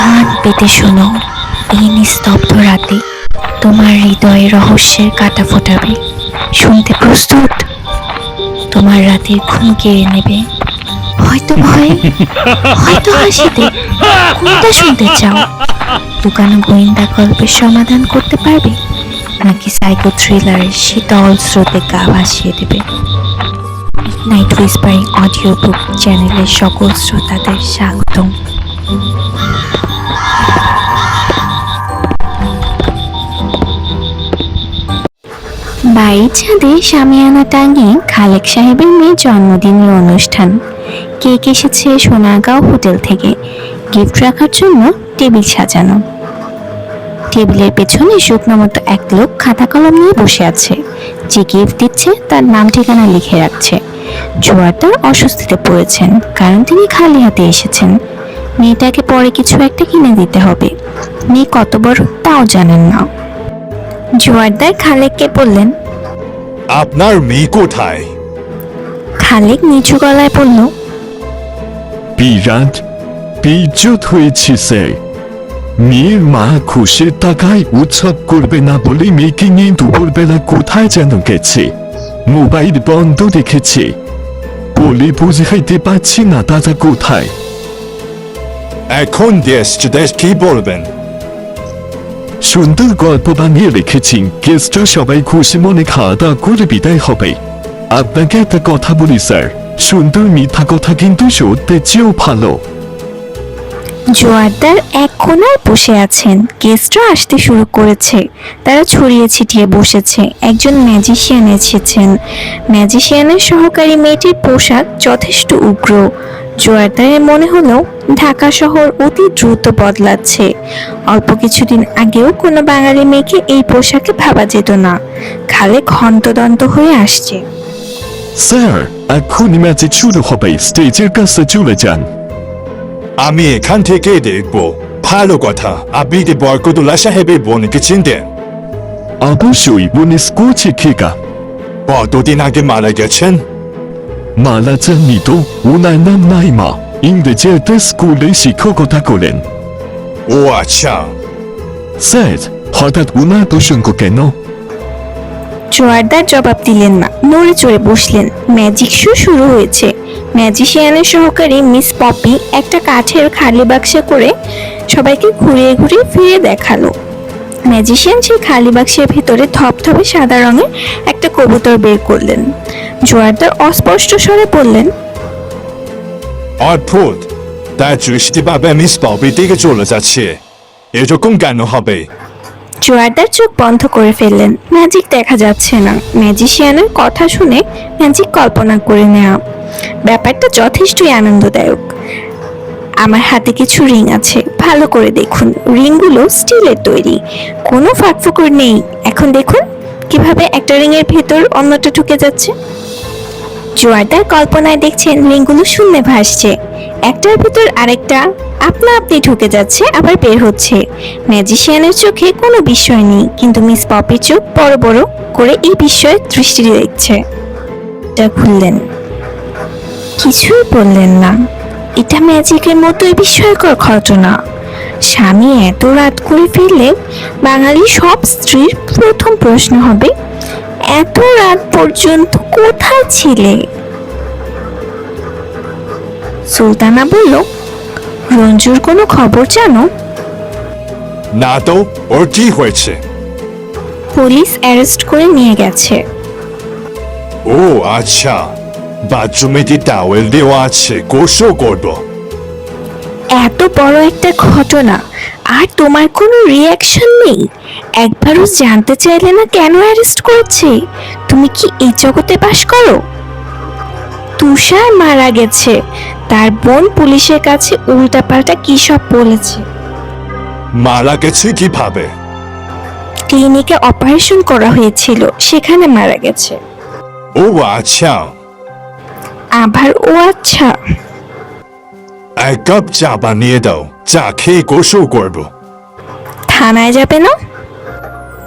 কান পেতে শোনো, এই নিস্তব্ধ রাতে তোমার হৃদয়ে রহস্যের কাঁটা ফোটাবে। শুনতে প্রস্তুত? তোমার রাতের ঘুম কেড়ে নেবে, হয়তো ভয়ে, হয়তো হাসিতে। কোনটা শুনতে চাও? লুকানো গোয়েন্দা গল্পের সমাধান করতে পারবে, নাকি সাইকো থ্রিলারের শীতল স্রোতে গা ভাসিয়ে দেবে? নাইট হুইসপারিং অডিও বুক চ্যানেলের সকল শ্রোতাদের স্বাগতম। বাড়ির ছাদে শামিয়ানা টাঙিয়ে খালেক সাহেবের মেয়ের জন্মদিনের অনুষ্ঠান। কেক এসেছে সোনারগাঁও হোটেল থেকে, গিফট রাখার জন্য টেবিল সাজানো। টেবিলের পেছনে শুকনো মতো এক লোক খাতা কলম নিয়ে বসে আছে। যে গিফট দিচ্ছে তার নাম ঠিকানা লিখে রাখছে। জোয়ারদার অস্বস্তিতে পড়েছেন, কারণ তিনি খালি হাতে এসেছেন। মেয়েটাকে পরে কিছু একটা কিনে দিতে হবে। মেয়ে কত বড় তাও জানেন না। জোয়ারদার খালেককে বললেন, আপনার মেয়ে কোথায়? খালেক নিচু গলায় বলল, বিরাট বেইজ্জত হয়েছে স্যার। মেয়ের মা খুশির টাকায় উৎসব করবে না বলে মেয়েকে নিয়ে দুপুরবেলা কোথায় যেন গেছে, মোবাইল বন্ধ রেখেছে। বলে বুঝাইতে পারছি না দাদা কোথায়। এখন দেশ কি বলবেন? সুন্দর গল্প বানিয়ে রেখেছি, গেস্টরা সবাই খুশি মনে খাওয়া দাওয়া করে বিদায় হবে। আপনাকে একটা কথা বলি স্যার, সুন্দর মিথ্যা কথা কিন্তু সত্যের চেয়েও ভালো। জোয়ারদার এক কোণায় বসে আছেন। গেস্টরা আসতে শুরু করেছে। তারা ছড়িয়ে ছিটিয়ে বসেছে। একজন ম্যাজিশিয়ান এসেছেন। ম্যাজিশিয়ানের সহকারী মেয়েটির পোশাক যথেষ্ট উগ্র। জোয়ারদারের মনে হলো ঢাকা শহর অতি দ্রুত বদলাচ্ছে। অল্প কিছুদিন আগেও কোনো বাঙালি মেয়েকে এই পোশাকে ভাবা যেত না। খালেক হন্তদন্ত হয়ে আসছে। স্যার এখনই ম্যাজিক শুরু হবে, স্টেজের কাছে চলে যান। আমি এখান থেকে দেখব। ভালো কথা, আপনি কি বরকতুল্লাহ সাহেবের বোনকে চিনতেন? অবশ্যই, উনি স্কুল শিক্ষিকা। কতদিন আগে মারা গেছেন? মালা জানি তো, ওনার নাম নাইমা, ইংরেজি একটা স্কুলে শিক্ষকতা করেন। ও আচ্ছা। স্যার হঠাৎ ওনার প্রসঙ্গ কেন? জোয়ারদার জবাব দিলেন না, নড়ে চড়ে বসলেন। ম্যাজিক শো শুরু হয়েছে। ম্যাজিশিয়ানের সহকারী মিস পপি একটা কাঠের খালি বাক্সে করে সবাইকে ঘুরিয়ে ঘুরিয়ে ফিরে দেখালো। ম্যাজিশিয়ান সেই খালি বাক্সের ভিতরে ধপধপে সাদা রঙের একটা কবুতর বের করলেন। জোয়ারদার অস্পষ্ট স্বরে বললেন, অদ্ভুত, তার দৃষ্টিভাবে মিস পপির দিকে চলে যাচ্ছে। এরকম কেন হবে? জোয়ারদার চোখ বন্ধ করে ফেললেন। ম্যাজিক দেখা যাচ্ছে না। ম্যাজিশিয়ানের কথা শুনে ম্যাজিক কল্পনা করে নেওয়া। ব্যাপারটা যথেষ্টই আনন্দদায়ক। আমার হাতে কিছু রিং আছে, ভালো করে দেখুন। রিংগুলো স্টিলের তৈরি, কোনো ফাঁকফোকর নেই। এখন দেখুন কিভাবে একটা রিংয়ের ভেতর অন্যটা ঢুকে যাচ্ছে। জোয়ারদার কল্পনায় দেখছেন রিংগুলো শূন্যে ভাসছে, একটার ভেতর আরেকটা আপনা আপনি ঢুকে যাচ্ছে, আবার বের হচ্ছে। ম্যাজিশিয়ানের চোখে কোনো বিস্ময় নেই, কিন্তু মিস পপির চোখ বড় বড় করে এই বিস্ময়ের দৃষ্টি দেখছে। এটা খুললেন, কিছুই বললেন না। এটা ম্যাজিকের মতোই বিস্ময়কর ঘটনা। স্বামী এত রাত করে ফিরলে বাঙালি সব স্ত্রীর প্রথম প্রশ্ন হবে, এত রাত পর্যন্ত কোথায় ছিলে? সুলতানা বলল, রঞ্জুর কোনো খবর জানো? না তো, ওর কি হয়েছে? পুলিশ অ্যারেস্ট করে নিয়ে গেছে। ও আচ্ছা, বাথরুমে যে টাওয়েল দেওয়া আছে, গোসল করব। এত বড় একটা ঘটনা আর তোমার কোনো রিয়াকশন নেই? একবারও জানতে চাইলে না কেন অ্যারেস্ট করেছে? তুমি কি এই জগতে বাস করো? তুষার মারা গেছে, তার বোন পুলিশের কাছে উল্টাপাল্টা কি সব বলেছে। মারা গেছে কিভাবে? ক্লিনিকে অপারেশন করা হয়েছিল, সেখানে মারা গেছে। ও আচ্ছা। আবার ও আচ্ছা? এক কাপ চা বানিয়ে দাও, চা খেয়ে গোসল করব। থানায় যাবে না?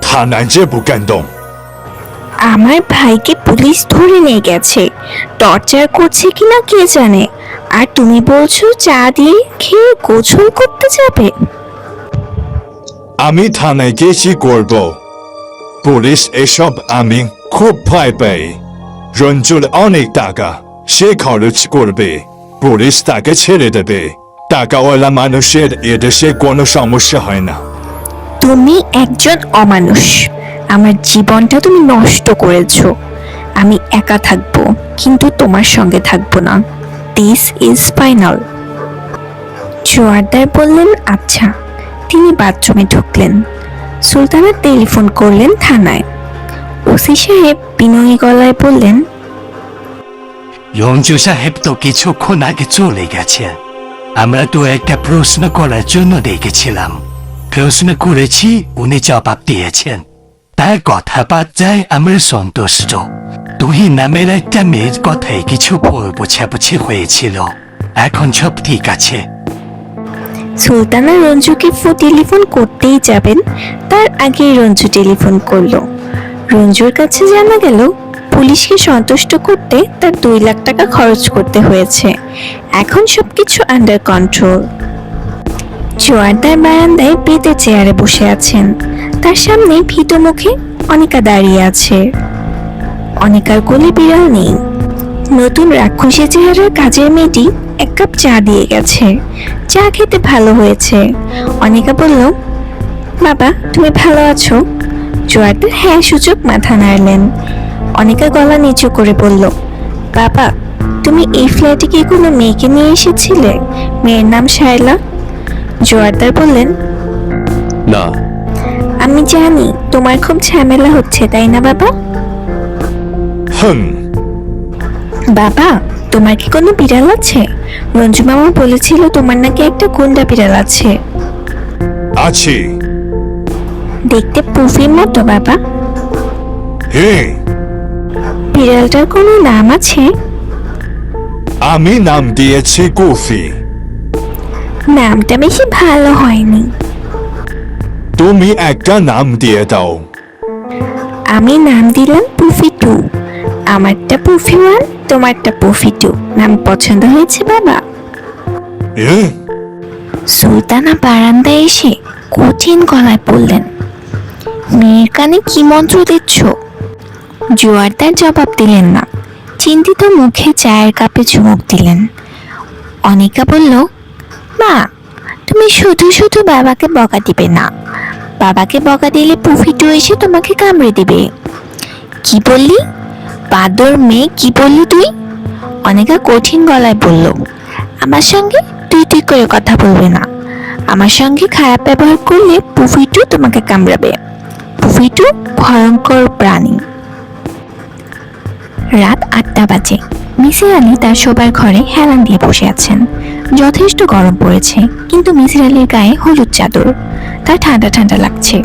থানায় যাবো কেন? আমার ভাইকে পুলিশ ধরে নিয়ে গেছে, টর্চার করছে কিনা কে জানে। আর তুমি বলছো চা দিয়ে খেয়ে গোসল করতে যাবে? আমি থানায় গেছি করব পুলিশ এসব আমি খুব ভয় পাই রঞ্জুর অনেক টাকা সে খরচ করবে পুলিশ তাকে ছেড়ে দেবে টাকাওয়ালা মানুষের এদেশে কোনো সমস্যা হয় না। তুমি একজন অমানুষ, আমার জীবনটা তুমি নষ্ট করেছো। আমি একা থাকবো, কিন্তু তোমার সঙ্গে থাকবো না। This is final. জোয়ারদার বললেন আচ্ছা। তিনি বাথরুমে ঢুকলেন। সুলতানা টেলিফোন করলেন থানায়। ওসি সাহেব বিনয়ী গলায় বললেন, রঞ্জু সাহেব তো কিছুক্ষণ আগে চলে গেছে। আমরা তো একটা প্রশ্ন করার জন্য ডেকেছিলাম। প্রশ্ন করেছি, উনি জবাব দিয়েছেন। তার কথাবার্তায় আমরা সন্তুষ্ট। তুহিন নামের একটা মেয়ের কথায় কিছু ভুল বোঝাবুঝি হয়েছিল, এখন সব ঠিক আছে। সুলতানা রঞ্জুকে টেলিফোন করতেই যাবেন, তার আগেই রঞ্জু টেলিফোন করলো। রঞ্জুর কাছে জানা গেল পুলিশকে সন্তুষ্ট করতে তার 2 লাখ টাকা খরচ করতে হয়েছে। এখন সবকিছু আন্ডার কন্ট্রোল। জোয়ারদার বারান্দায় বেতের চেয়ারে বসে আছেন। তার সামনে ভীত মুখে অনিকা দাঁড়িয়ে আছে। অনিকার কোলে বিড়াল নেই। নতুন রাক্ষসী চেহারার কাজের মেয়েটি 1 কাপ চা দিয়ে গেছে। চা খেতে ভালো হয়েছে। অনিকা বলল, বাবা তুমি ভালো আছো? জোয়ারদার হ্যাঁ সূচক মাথা নাড়লেন। অনিকা গলা নিচু করে বলল, বাবা তুমি এই ফ্ল্যাটে কি কোনো মেয়েকে নিয়ে এসেছিলে? মেয়ের নাম শায়লা। জোয়ারদার বললেন, না। আমি জানি তোমার খুব ঝামেলা হচ্ছে, তাই না বাবা? বাবা তোমার কি কোনো বিড়াল আছে? রঞ্জু মামা বলেছিল তোমার নাকি একটা গুন্ডা বিড়াল আছে। আছে। দেখতে পুফির মতো বাবা। হ্যাঁ। বিড়ালটার কোনো নাম আছে? আমি নাম দিয়েছি কফি। নামটা বেশি ভালো হয়নি। তুমি একটা নাম দিয়ে দাও। আমি নাম দিলাম পুফি 2। আমারটা পুফি 1, তোমারটা পুফি 2। নাম পছন্দ হয়েছে বাবা? সুলতানা বারান্দায় এসে কঠিন গলায় বললেন, মেয়ের কানে কি মন্ত্র দিচ্ছ? জোয়ারদার জবাব দিলেন না। চিন্তিত মুখে চায়ের কাপে চুমুক দিলেন। অনিকা বলল, মা তুমি শুধু শুধু বাবাকে বকা দিবে না। বাবাকে বকা দিলে পুফি 2 এসে তোমাকে কামড়ে দিবে। কি বললি? বাদর মেয়ে, কি বললি তুই? অনিকা কঠিন গলায় বলল, আমার সঙ্গে তুই তুই করে কথা বলবে না। আমার সঙ্গে খারাপ ব্যবহার করলে পুফি 2 তোমাকে কামড়াবে। পুফি 2 ভয়ঙ্কর প্রাণী। রাত 8টা বাজে। মিসির আলী তার শোবার ঘরে হেলান দিয়ে বসে আছেন। যথেষ্ট গরম পড়েছে, কিন্তু মিসির আলীর গায়ে হলুদ চাদর। তার ঠান্ডা ঠান্ডা লাগছে।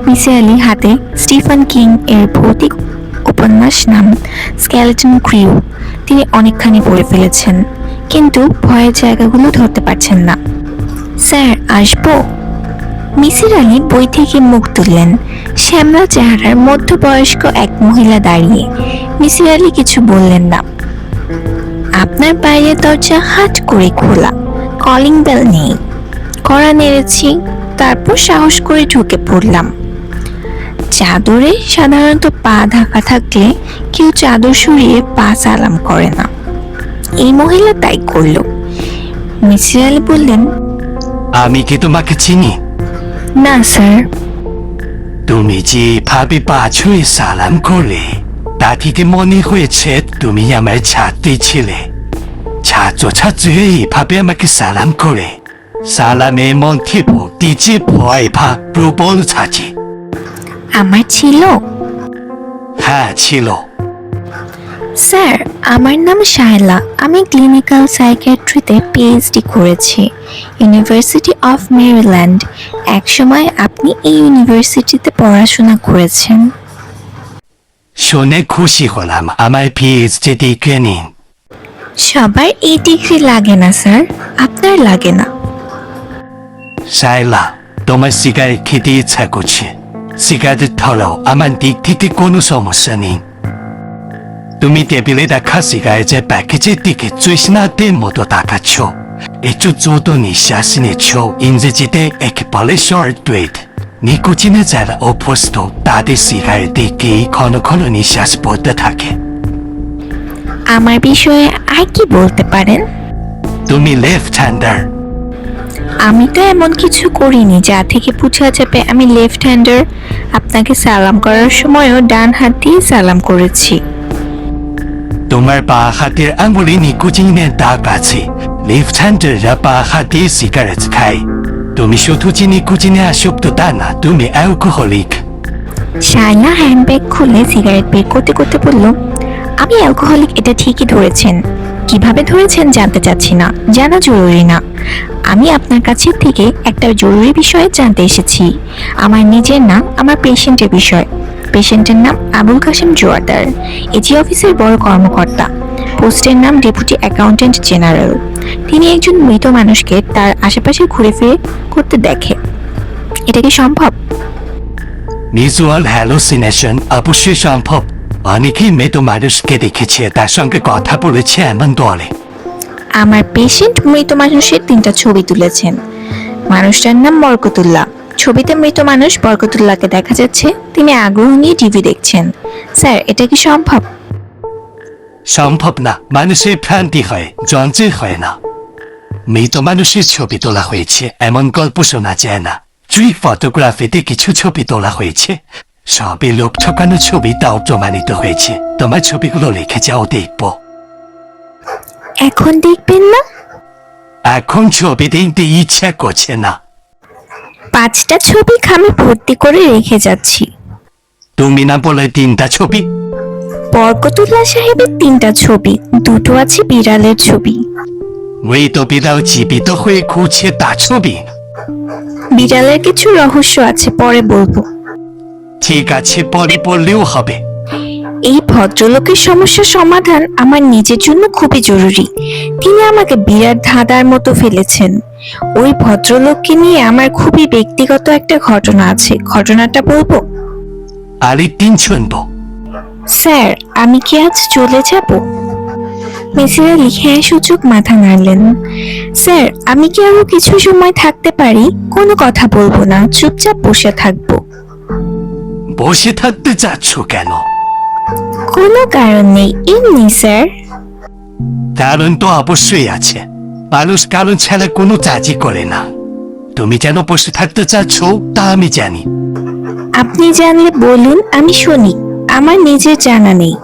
মিসির আলী হাতে স্টিফেন কিং এর ভৌতিক উপন্যাস নাম স্কেলেটন ক্রিউ তিনি অনেকখানি পড়ে ফেলেছেন, কিন্তু ভয়ের জায়গাগুলো ধরতে পারছেন না। স্যার আসবো? মিসির আলী বই থেকে মুখ তুললেন। শ্যামলা চেহারার মধ্যবয়স্ক এক মহিলা দাঁড়িয়ে। মিসির আলী কিছু বললেন না। আপনার বাইরের দরজা হাট করে খোলা, কলিং বেল নেই। কড়া নেড়েছি, তারপর সাহস করে ঢুকে পড়লাম। চাদরে সাধারণত পা ঢাকা থাকলে কেউ চাদর সরিয়ে পা সালাম করে না। এই মহিলা তাই করল। মিসির আলী বললেন, আমি কি তোমাকে চিনি? না স্যার। তুমি যেভাবে পা ছুঁয়ে সালাম করলে, তা থেকে মনে হয়েছে তুমি আমার ছাত্রী ছিলে। ছাত্রছাত্রী এইভাবে আমাকে সালাম করে, সালামের মধ্যে ভক্তি যে ভয় ভাব প্রবল থাকে। আমার ছিল? হ্যাঁ ছিল। স্যার আমার নাম শায়লা। আমি ক্লিনিক্যাল সাইকিয়াট্রিতে পিএইচডি করেছি, ইউনিভার্সিটি অফ মেরিল্যান্ড। একসময় আপনি এই ইউনিভার্সিটিতে পড়াশোনা করেছেন। শুনে খুশি হলাম। আমার পিএইচডি ডিগ্রি নিন। সবার এই ডিগ্রি লাগে না স্যার, আপনার লাগে না। শায়লা, তোমার সিগারেট খেতে ইচ্ছা করছে, সিগারেট ধরাও, আমার দিক থেকে কোনো সমস্যা নেই। তুমি টেবিলে রাখা সিগারেটের প্যাকেজের দিকে তৃষ্ণার্তের মতো তাকাচ্ছ। একটু দ্রুত নিঃশ্বাস নিচ্ছ, ইংরেজিতে একেবারে শর্ট ব্রেথ। নিকোটিনে যারা অভ্যস্ত তাদের সিগারেটে গিয়ে ঘন ঘন নিঃশ্বাস পড়তে থাকে। আমার বিষয়ে আর কি বলতে পারেন? তুমি লেফট হ্যান্ডার। আমি তো এমন কিছু করিনি যা থেকে বোঝা যাবে আমি লেফট হ্যান্ডার। আপনাকে সালাম করার সময়ও ডান হাত দিয়ে সালাম করেছি। তোমার বা হাতের আঙুলে নিকোটিনের দাগ আছে। লেফট হ্যান্ডাররা বা হাতে সিগারেট খায়। তুমি শুধু যে নিকোটিনে আসক্ত তা না, তুমি অ্যালকোহলিক। শায়লা হ্যান্ডব্যাগ খুলে সিগারেট বের করতে করতে বলল, আমি অ্যালকোহলিক এটা ঠিকই ধরেছেন। কিভাবে ধরেছেন জানতে চাচ্ছি না, জানা জরুরি না। আমি আপনার কাছে থেকে একটা জরুরি বিষয়ে জানতে এসেছি। আমার নিজের না, আমার পেশেন্টের বিষয়। পেশেন্টের নাম আবুল কাশেম জোয়ারদার, এজি অফিসের বড় কর্মকর্তা। পোস্টের নাম ডেপুটি অ্যাকাউন্টেন্ট জেনারেল। তিনি একজন মৃত মানুষকে তার আশেপাশে ঘুরে ফিরে করতে দেখে। এটা কি সম্ভব? ভিজুয়াল হ্যালুসিনেশন অবশ্যই সম্ভব। অনেকেই মৃত মানুষকে দেখেছে, তার সঙ্গে কথা বলেছে এমন দলে। আমার পেশেন্ট মৃত মানুষের 3টা ছবি তুলেছেন। মানুষটার নাম বরকতুল্লাহ। ছবিতে মৃত মানুষ বরকতুল্লাহকে দেখা যাচ্ছে, তিনি আগ্রহ নিয়ে টিভি দেখছেন। স্যার, এটা কি সম্ভব? সম্ভব না, মানুষের ভ্রান্তি হয়, যন্ত্রের হয় না। মৃত মানুষের ছবি তোলা হয়েছে এমন গল্প শোনা যায় না। স্ট্রিট ফটোগ্রাফিতে কিছু ছবি তোলা হয়েছে, সবই লোক ঠকানো ছবি, তাও প্রমাণিত হয়েছে। তোমার ছবিগুলো লিখে যাও, দেখবো। এখন দেখবেন না? এখন ছবি দেখতে ইচ্ছা করছে না। 5টা ছবি খামে ভর্তি করে রেখে যাচ্ছি। তুমি না বলে 3টা ছবি? বরকতুল্লাহ সাহেবের 3টা ছবি, 2টো আছে বিড়ালের ছবি। মৃত বিড়াল জীবিত হয়ে ঘুরছে, তার ছবি? বিড়ালের কিছু রহস্য আছে, পরে বলবো। ঠিক আছে, পরে পড়লেও হবে। এই ভদ্রলোকের সমস্যার সমাধান আমার নিজের জন্য খুবই জরুরি। তিনি আমাকে বিরাট ধাঁধার মতো ফেলেছেন। ওই ভদ্রলোককে নিয়ে আমার খুবই ব্যক্তিগত একটা ঘটনা আছে। ঘটনাটা বলবো? আরেকদিন শুনবো। স্যার, আমি কি আজ চলে যাব? মিসির আলী হ্যাঁ সূচক মাথা নাড়লেন। স্যার, আমি কি আরো কিছু সময় থাকতে পারি? কোনো কথা বলবো না, চুপচাপ বসে থাকবো। বসে থাকতে চাচ্ছ কেন? কোনো কারণ নেই, এমনি স্যার। কারণ তো অবশ্যই আছে। মানুষ কারণ ছাড়া কোনো কাজই করে না। তুমি যেন বসে থাকতে চাচ্ছ তা আমি জানি। আপনি জানলে বলুন, আমি শুনি। আমার নিজের জানা নেই।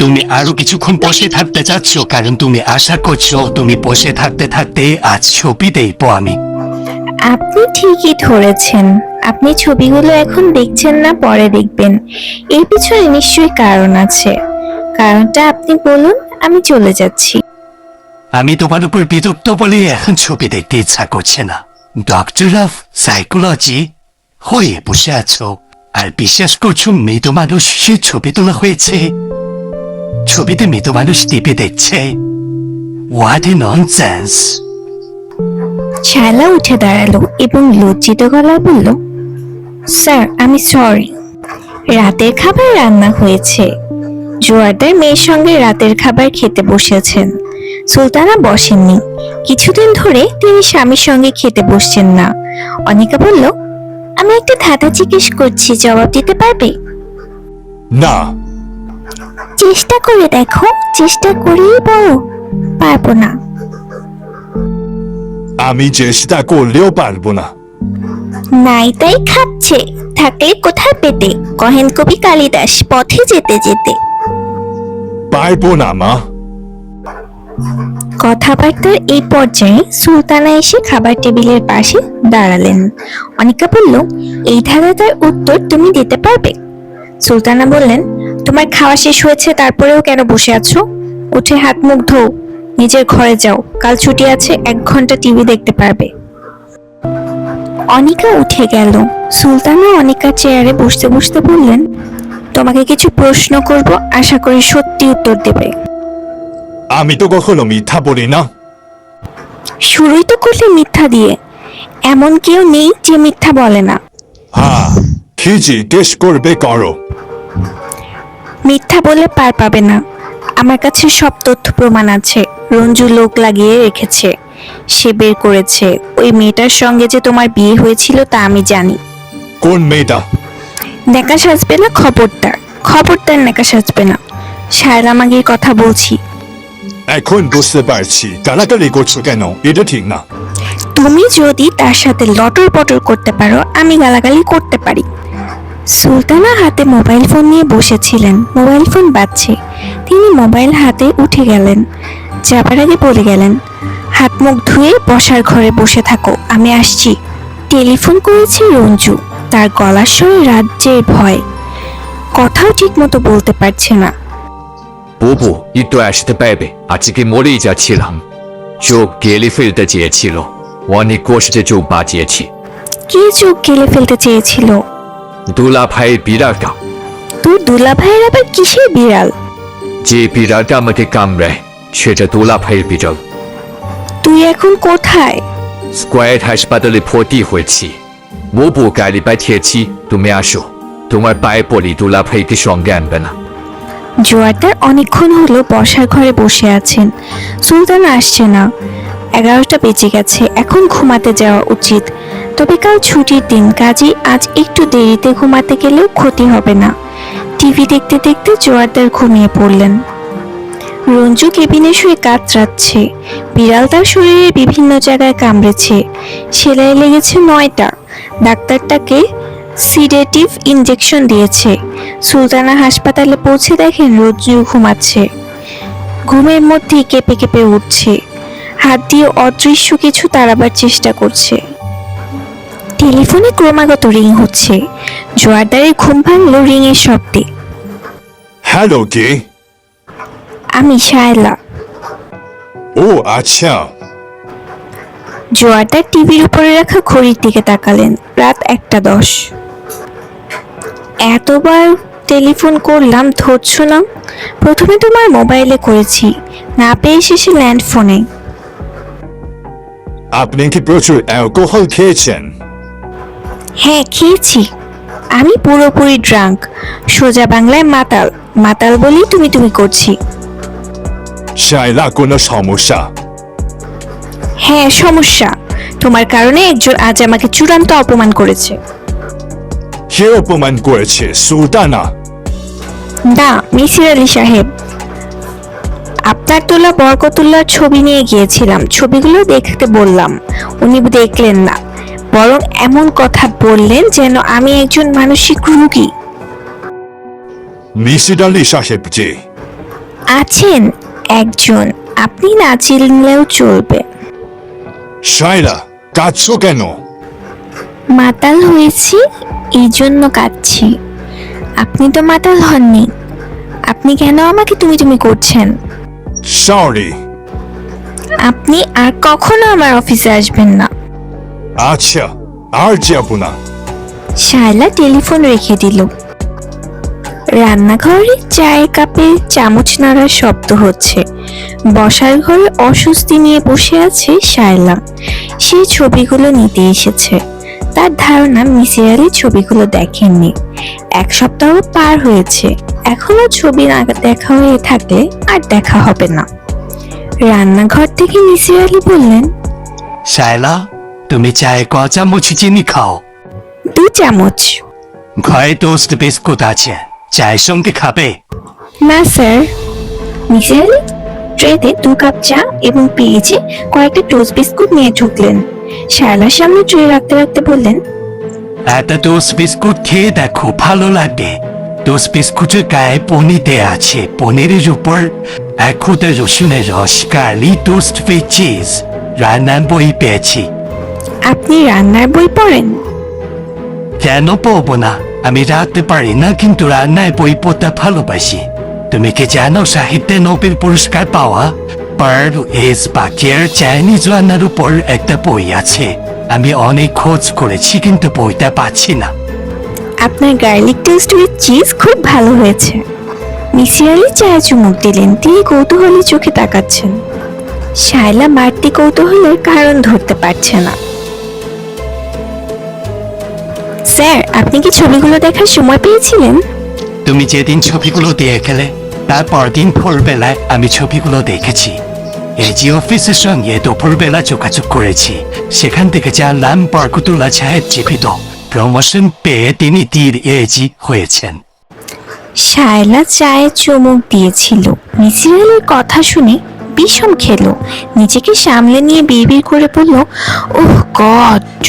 তুমি আরো কিছুক্ষণ বসে থাকতে চাচ্ছ কারণ তুমি আশা করছো তুমি বসে থাকতে থাকতে আজ ছবি দেখবো আমি। আপনি ঠিকই ধরেছেন। আপনি ছবিগুলো এখন দেখছেন না, পরে দেখবেন। এর পিছনে নিশ্চয়ই কারণ আছে। কারণটা আপনি বলুন, আমি চলে যাচ্ছি। আমি তোমার উপর বিরক্ত বলে এখন ছবি দেখতে ইচ্ছা করছে না। ডক্টর অফ সাইকোলজি হয়ে বসে আছো আর বিশ্বাস করছো মৃত মানুষের ছবি তোলা হয়েছে। ছবিতে মৃত মানুষ টিপে দেখছে। What a nonsense. শায়লা উঠে দাঁড়ালো এবং লজ্জিত গলায় বলল, স্যার, আমি সরি। রাতের খাবার রান্না হয়েছে। জোয়ারদার মেয়ের সঙ্গে রাতের খাবার খেতে বসেছেন। সুলতানা বসেননি। কিছুদিন ধরে তিনি স্বামীর সঙ্গে খেতে বসছেন না। অনিকা বলল, আমি একটা ধাঁধা জিজ্ঞেস করছি, জবাব দিতে পারবে? না। চেষ্টা করে দেখো, চেষ্টা করেই বলো। পারবো না। আমি চেষ্টা করলেও পারবো না। নাই তাই খাচ্ছে, থাকলে কোথায় পেতে? কহেন কবি কালিদাস, পথে যেতে যেতে। পারবো না মা। কথাবার্তার এই পর্যায়ে সুলতানা এসে খাবার টেবিলের পাশে দাঁড়ালেন। অনিকা বলল, এই ধাঁধাটার উত্তর তুমি দিতে পারবে? সুলতানা বললেন, তোমার খাওয়া শেষ হয়েছে, তারপরেও কেন বসে আছো? উঠে হাত মুখ ধোও, নিজের ঘরে যাও। কাল ছুটি আছে, 1 ঘন্টা টিভি দেখতে পারবে। অনিকা উঠে গেল। সুলতানা অনিকার চেয়ারে বসতে বসতে বললেন, তোমাকে কিছু প্রশ্ন করব, আশা করি সত্যি উত্তর দেবে। আমি তো কখনো মিথ্যা বলি না। শুরুই তো করলে মিথ্যা দিয়ে। এমন কেউ নেই যে মিথ্যা বলে না। হ্যাঁ, কি জিজ্ঞেস করবে করো। মিথ্যা বলে পার পাবে না। আমার কাছে সব তথ্য প্রমাণ আছে। রঞ্জু লোক লাগিয়ে রেখেছে, সে বের করেছে। ওই মেয়েটার সঙ্গে যে তোমার বিয়ে হয়েছিল তা আমি জানি। কোন মেয়েটা? নেকা সাজবে না, খবরদার খবরদার, নেকা সাজবে না। শায়লা মাগির কথা বলছি। এখন বুঝতে পারছি গালাগালি করছো কেন, এটা ঠিক না। তুমি যদি তার সাথে লটর পটর করতে পারো, আমি গালাগালি করতে পারি। সুলতানা হাতে মোবাইল ফোন নিয়ে বসেছিলেন। মোবাইল ফোন বাজছে, তিনি মোবাইল হাতে উঠে গেলেন। যাবার আগে বলে গেলেন, হাত মুখ ধুয়ে বসার ঘরে বসে থাকো, আমি আসছি। টেলিফোন করেছে রঞ্জু। তার গলার স্বরে রাজ্যের ভয়, কথাও ঠিক মতো বলতে পারছে না। বুবু একটু আসতে পারবে? আজকে মরেই যাচ্ছিলাম, চোখ গেলে ফেলতে চেয়েছিল, অনেক কষ্টে চোখ বাঁচিয়েছি। কি চোখ গেলে ফেলতে চেয়েছিল? দুলা ভাইয়ের বিড়ালটা। তোর দুলা ভাইয়ের আবার কিসের বিড়াল? যে বিড়ালটা আমাকে কামড়ায় সেটা দুলা ভাইয়ের বিড়াল। তুই এখন কোথায়? স্কোয়ার হাসপাতালে ভর্তি হয়েছি। বুবু গাড়ি পাঠিয়েছি, তুমি আসো। তোমার পায়ে পড়ি, দুলা ভাইকে সঙ্গে আনবে না। জোয়ারদার অনেকক্ষণ হলো বসার ঘরে বসে আছেন। সুলতান আসছে না। 11টা বেজে গেছে, এখন ঘুমাতে যাওয়া উচিত। তবে কাল ছুটির দিন, কাজে আজ একটু দেরিতে ঘুমাতে গেলেও ক্ষতি হবে না। টিভি দেখতে দেখতে জোয়ারদার ঘুমিয়ে পড়লেন। রঞ্জু কেবিনে শুয়ে কাতরাচ্ছে। বিড়াল তার শরীরের বিভিন্ন জায়গায় কামড়েছে। সেলাই লেগেছে 9টা। ডাক্তারটাকে সিডেটিভ ইনজেকশন দিয়েছে। সুলতানা হাসপাতালে পৌঁছে দেখেন রঞ্জু ঘুমাচ্ছে। ঘুমের মধ্যেই কেঁপে কেঁপে উঠছে, হাত দিয়ে অদৃশ্য কিছু তাড়াবার চেষ্টা করছে। টেলিফোনে ক্রমাগত রিং হচ্ছে। জোয়ারদারের ঘুম ভাঙল রিংয়ের শব্দে। হ্যালো, কে? আমি শায়লা। ও আচ্ছা। জোয়ারদার টিভির উপরে রাখা ঘড়ির দিকে তাকালেন। রাত 1:10। এতবার টেলিফোন করলাম, ধরছো না। প্রথমে তোমার মোবাইলে করেছি, না পেয়ে শেষে ল্যান্ড ফোনে। আপনি কি প্রচুর অ্যালকোহল খেয়েছেন? হ্যাঁ, খেয়েছি। আমি পুরোপুরি ড্রাঙ্ক, সোজা বাংলায় মাতাল। মাতাল বলি তুমি তুমি করছি। শায়লা, কোনো সমস্যা? হ্যাঁ, সমস্যা। তোমার কারণে একজন আজ আমাকে চূড়ান্ত অপমান করেছে। কে অপমান করেছে? সুলতানা? না, মিসির আলী সাহেব। আপনার তোলা বরকতুল্লাহর ছবি নিয়ে গিয়েছিলাম, ছবিগুলো দেখতে বললাম, উনি দেখলেন না, বরং এমন কথা বললেন যেন আমি একজন মানসিক রোগী। মিসির আলী সাহেব যে আছেন একজন, আপনি না চিনলেও চলবে। শায়লা, কাঁদছো কেন? মাতাল হয়েছি, এই জন্য কাঁদছি। আপনি তো মাতাল হননি, আপনি কেন আমাকে তুমি তুমি করছেন? সরি। আপনি আর কখনো আমার অফিসে আসবেন না। আচ্ছা, আর যাব না। শায়লা টেলিফোন রেখে দিল। রান্নাঘরে চায়ের কাপে চামচ নাড়ার শব্দ হচ্ছে। বসার ঘরে অস্বস্তি নিয়ে বসে আছে শায়লা। সে ছবিগুলো নিতে এসেছে। তার ধারণা মিসির আলী ছবিগুলো দেখেননি। 1 সপ্তাহ পার হয়েছে, এখনো ছবি না দেখা হয়ে থাকলে আর দেখা হবে না। রান্নাঘর থেকে মিসির আলী বললেন, শায়লা, তুমি চায়ে ক চামচ চিনি খাও? 2 চামচ। ঘরে টোস্ট বিস্কুট আছে, চায়ের সঙ্গে খাবে? না স্যার। মিসির আলী ট্রেতে 2 কাপ চা এবং পেয়েছে কয়েকটা টোস্ট বিস্কুট নিয়ে ঢুকলেন। শায়লার সামনে ট্রে রাখতে রাখতে বললেন, একটা টোস্ট বিস্কুট খেয়ে দেখো, ভালো লাগবে। টোস্ট বিস্কুটের গায়ে পনির দেয়া আছে, পনিরের উপর 1 খোঁটা রসুনের রস, কার্লি টোস্ট উইথ চিজ। রান্নার বই পেয়েছি। আপনি রান্নার বই পড়েন? কেন পড়বো না? আমি রাখতে পারি না, কিন্তু রান্নায় বই পড়তে ভালোবাসি। তুমি কি জানো সাহিত্যে নোবেল পুরস্কার পাওয়া পারভেজ পাকিয়ার চাইনিজ রান্নার উপর একটা বই আছে? আমি অনেক খোঁজ করেছি কিন্তু বইটা পাচ্ছি না। আপনার গার্লিক টোস্ট উইথ চিজ খুব ভালো হয়েছে। মিসির আলী চায়ে চুমুক দিলেন। তিনি কৌতূহলী চোখে তাকাচ্ছেন। শায়লা বাড়তি কৌতূহলের কারণ ধরতে পারছে না। স্যার, আপনি কি ছবিগুলো দেখার সময় পেয়েছিলেন? তুমি যেদিন ছবিগুলো দিয়ে গেলে তারপর দিন ভোরবেলায় আমি ছবিগুলো দেখেছি। এজি অফিসের সঙ্গে দুপুরবেলা যোগাযোগ করেছি। সেখান থেকে জানলাম বরকতুল্লাহ সাহেব জীবিত। প্রমোশন পেয়ে তিনি তীর এজি হয়েছেন। শায়লা চায়ে চুমুক দিয়েছিল। মিসির আলীর কথা শুনে বিষম খেলো। নিজেকে সামলে নিয়ে বিড়বিড় করে বলল, ওহ গড।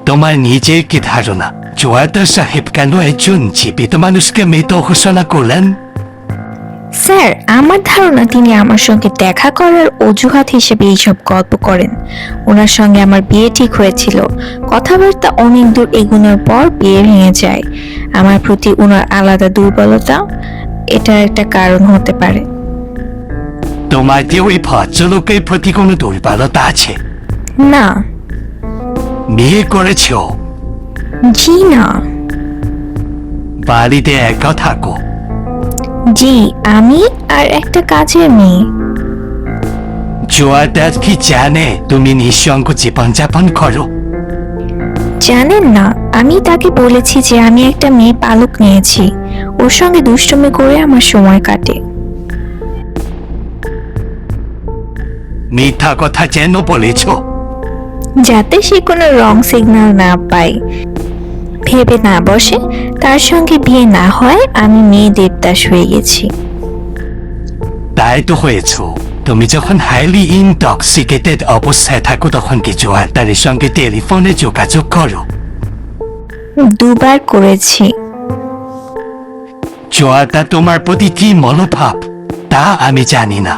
তোমার নিজের কি ধারণা জোয়ারদার সাহেব কেন একজন জীবিত মানুষকে মৃত ঘোষণা করলেন? স্যার, আমার ধারণা তিনি আমার সঙ্গে দেখা করার অজুহাত হিসেবে এইসব গল্প করেন। ওনার সঙ্গে আমার বিয়ে ঠিক হয়েছিল। কথাবার্তা অনেক দূর এগোনোর পর বিয়ে ভেঙে যায়। আমার প্রতি ওনার আলাদা দুর্বলতা এটা একটা কারণ হতে পারে। তোমার যে ওই ভদ্রলোকের প্রতি কোনো দুর্বলতা আছে? না। বিয়ে করেছ? জি না। বাড়িতে একা থাকো? জি, আমি আর একটা কাজের মেয়ে। জোয়ারদার কি জানে তুমি নিঃসঙ্গ জীবনযাপন করো? জানেন না, আমি তাকে বলেছি যে আমি একটা মেয়ে পালক নিয়েছি। ওর সঙ্গে দুষ্টুমি করে আমার সময় কাটে। মিথ্যা কথা যেন বলেছ। যাতে সে কোনো রং সিগন্যাল না পায়, ভেবে না বসে তার সঙ্গে বিয়ে না হয় আমি মেয়ে দেবদাস হয়ে গেছি। তাই তো হয়েছ। তুমি যখন হাইলি ইনটক্সিকেটেড অবস্থায় থাকো তখন কি জোয়ারদারের সঙ্গে টেলিফোনে যোগাযোগ করো? দুবার করেছি। জোয়ারদার তোমার প্রতি কি মনোভাব তা আমি জানি না।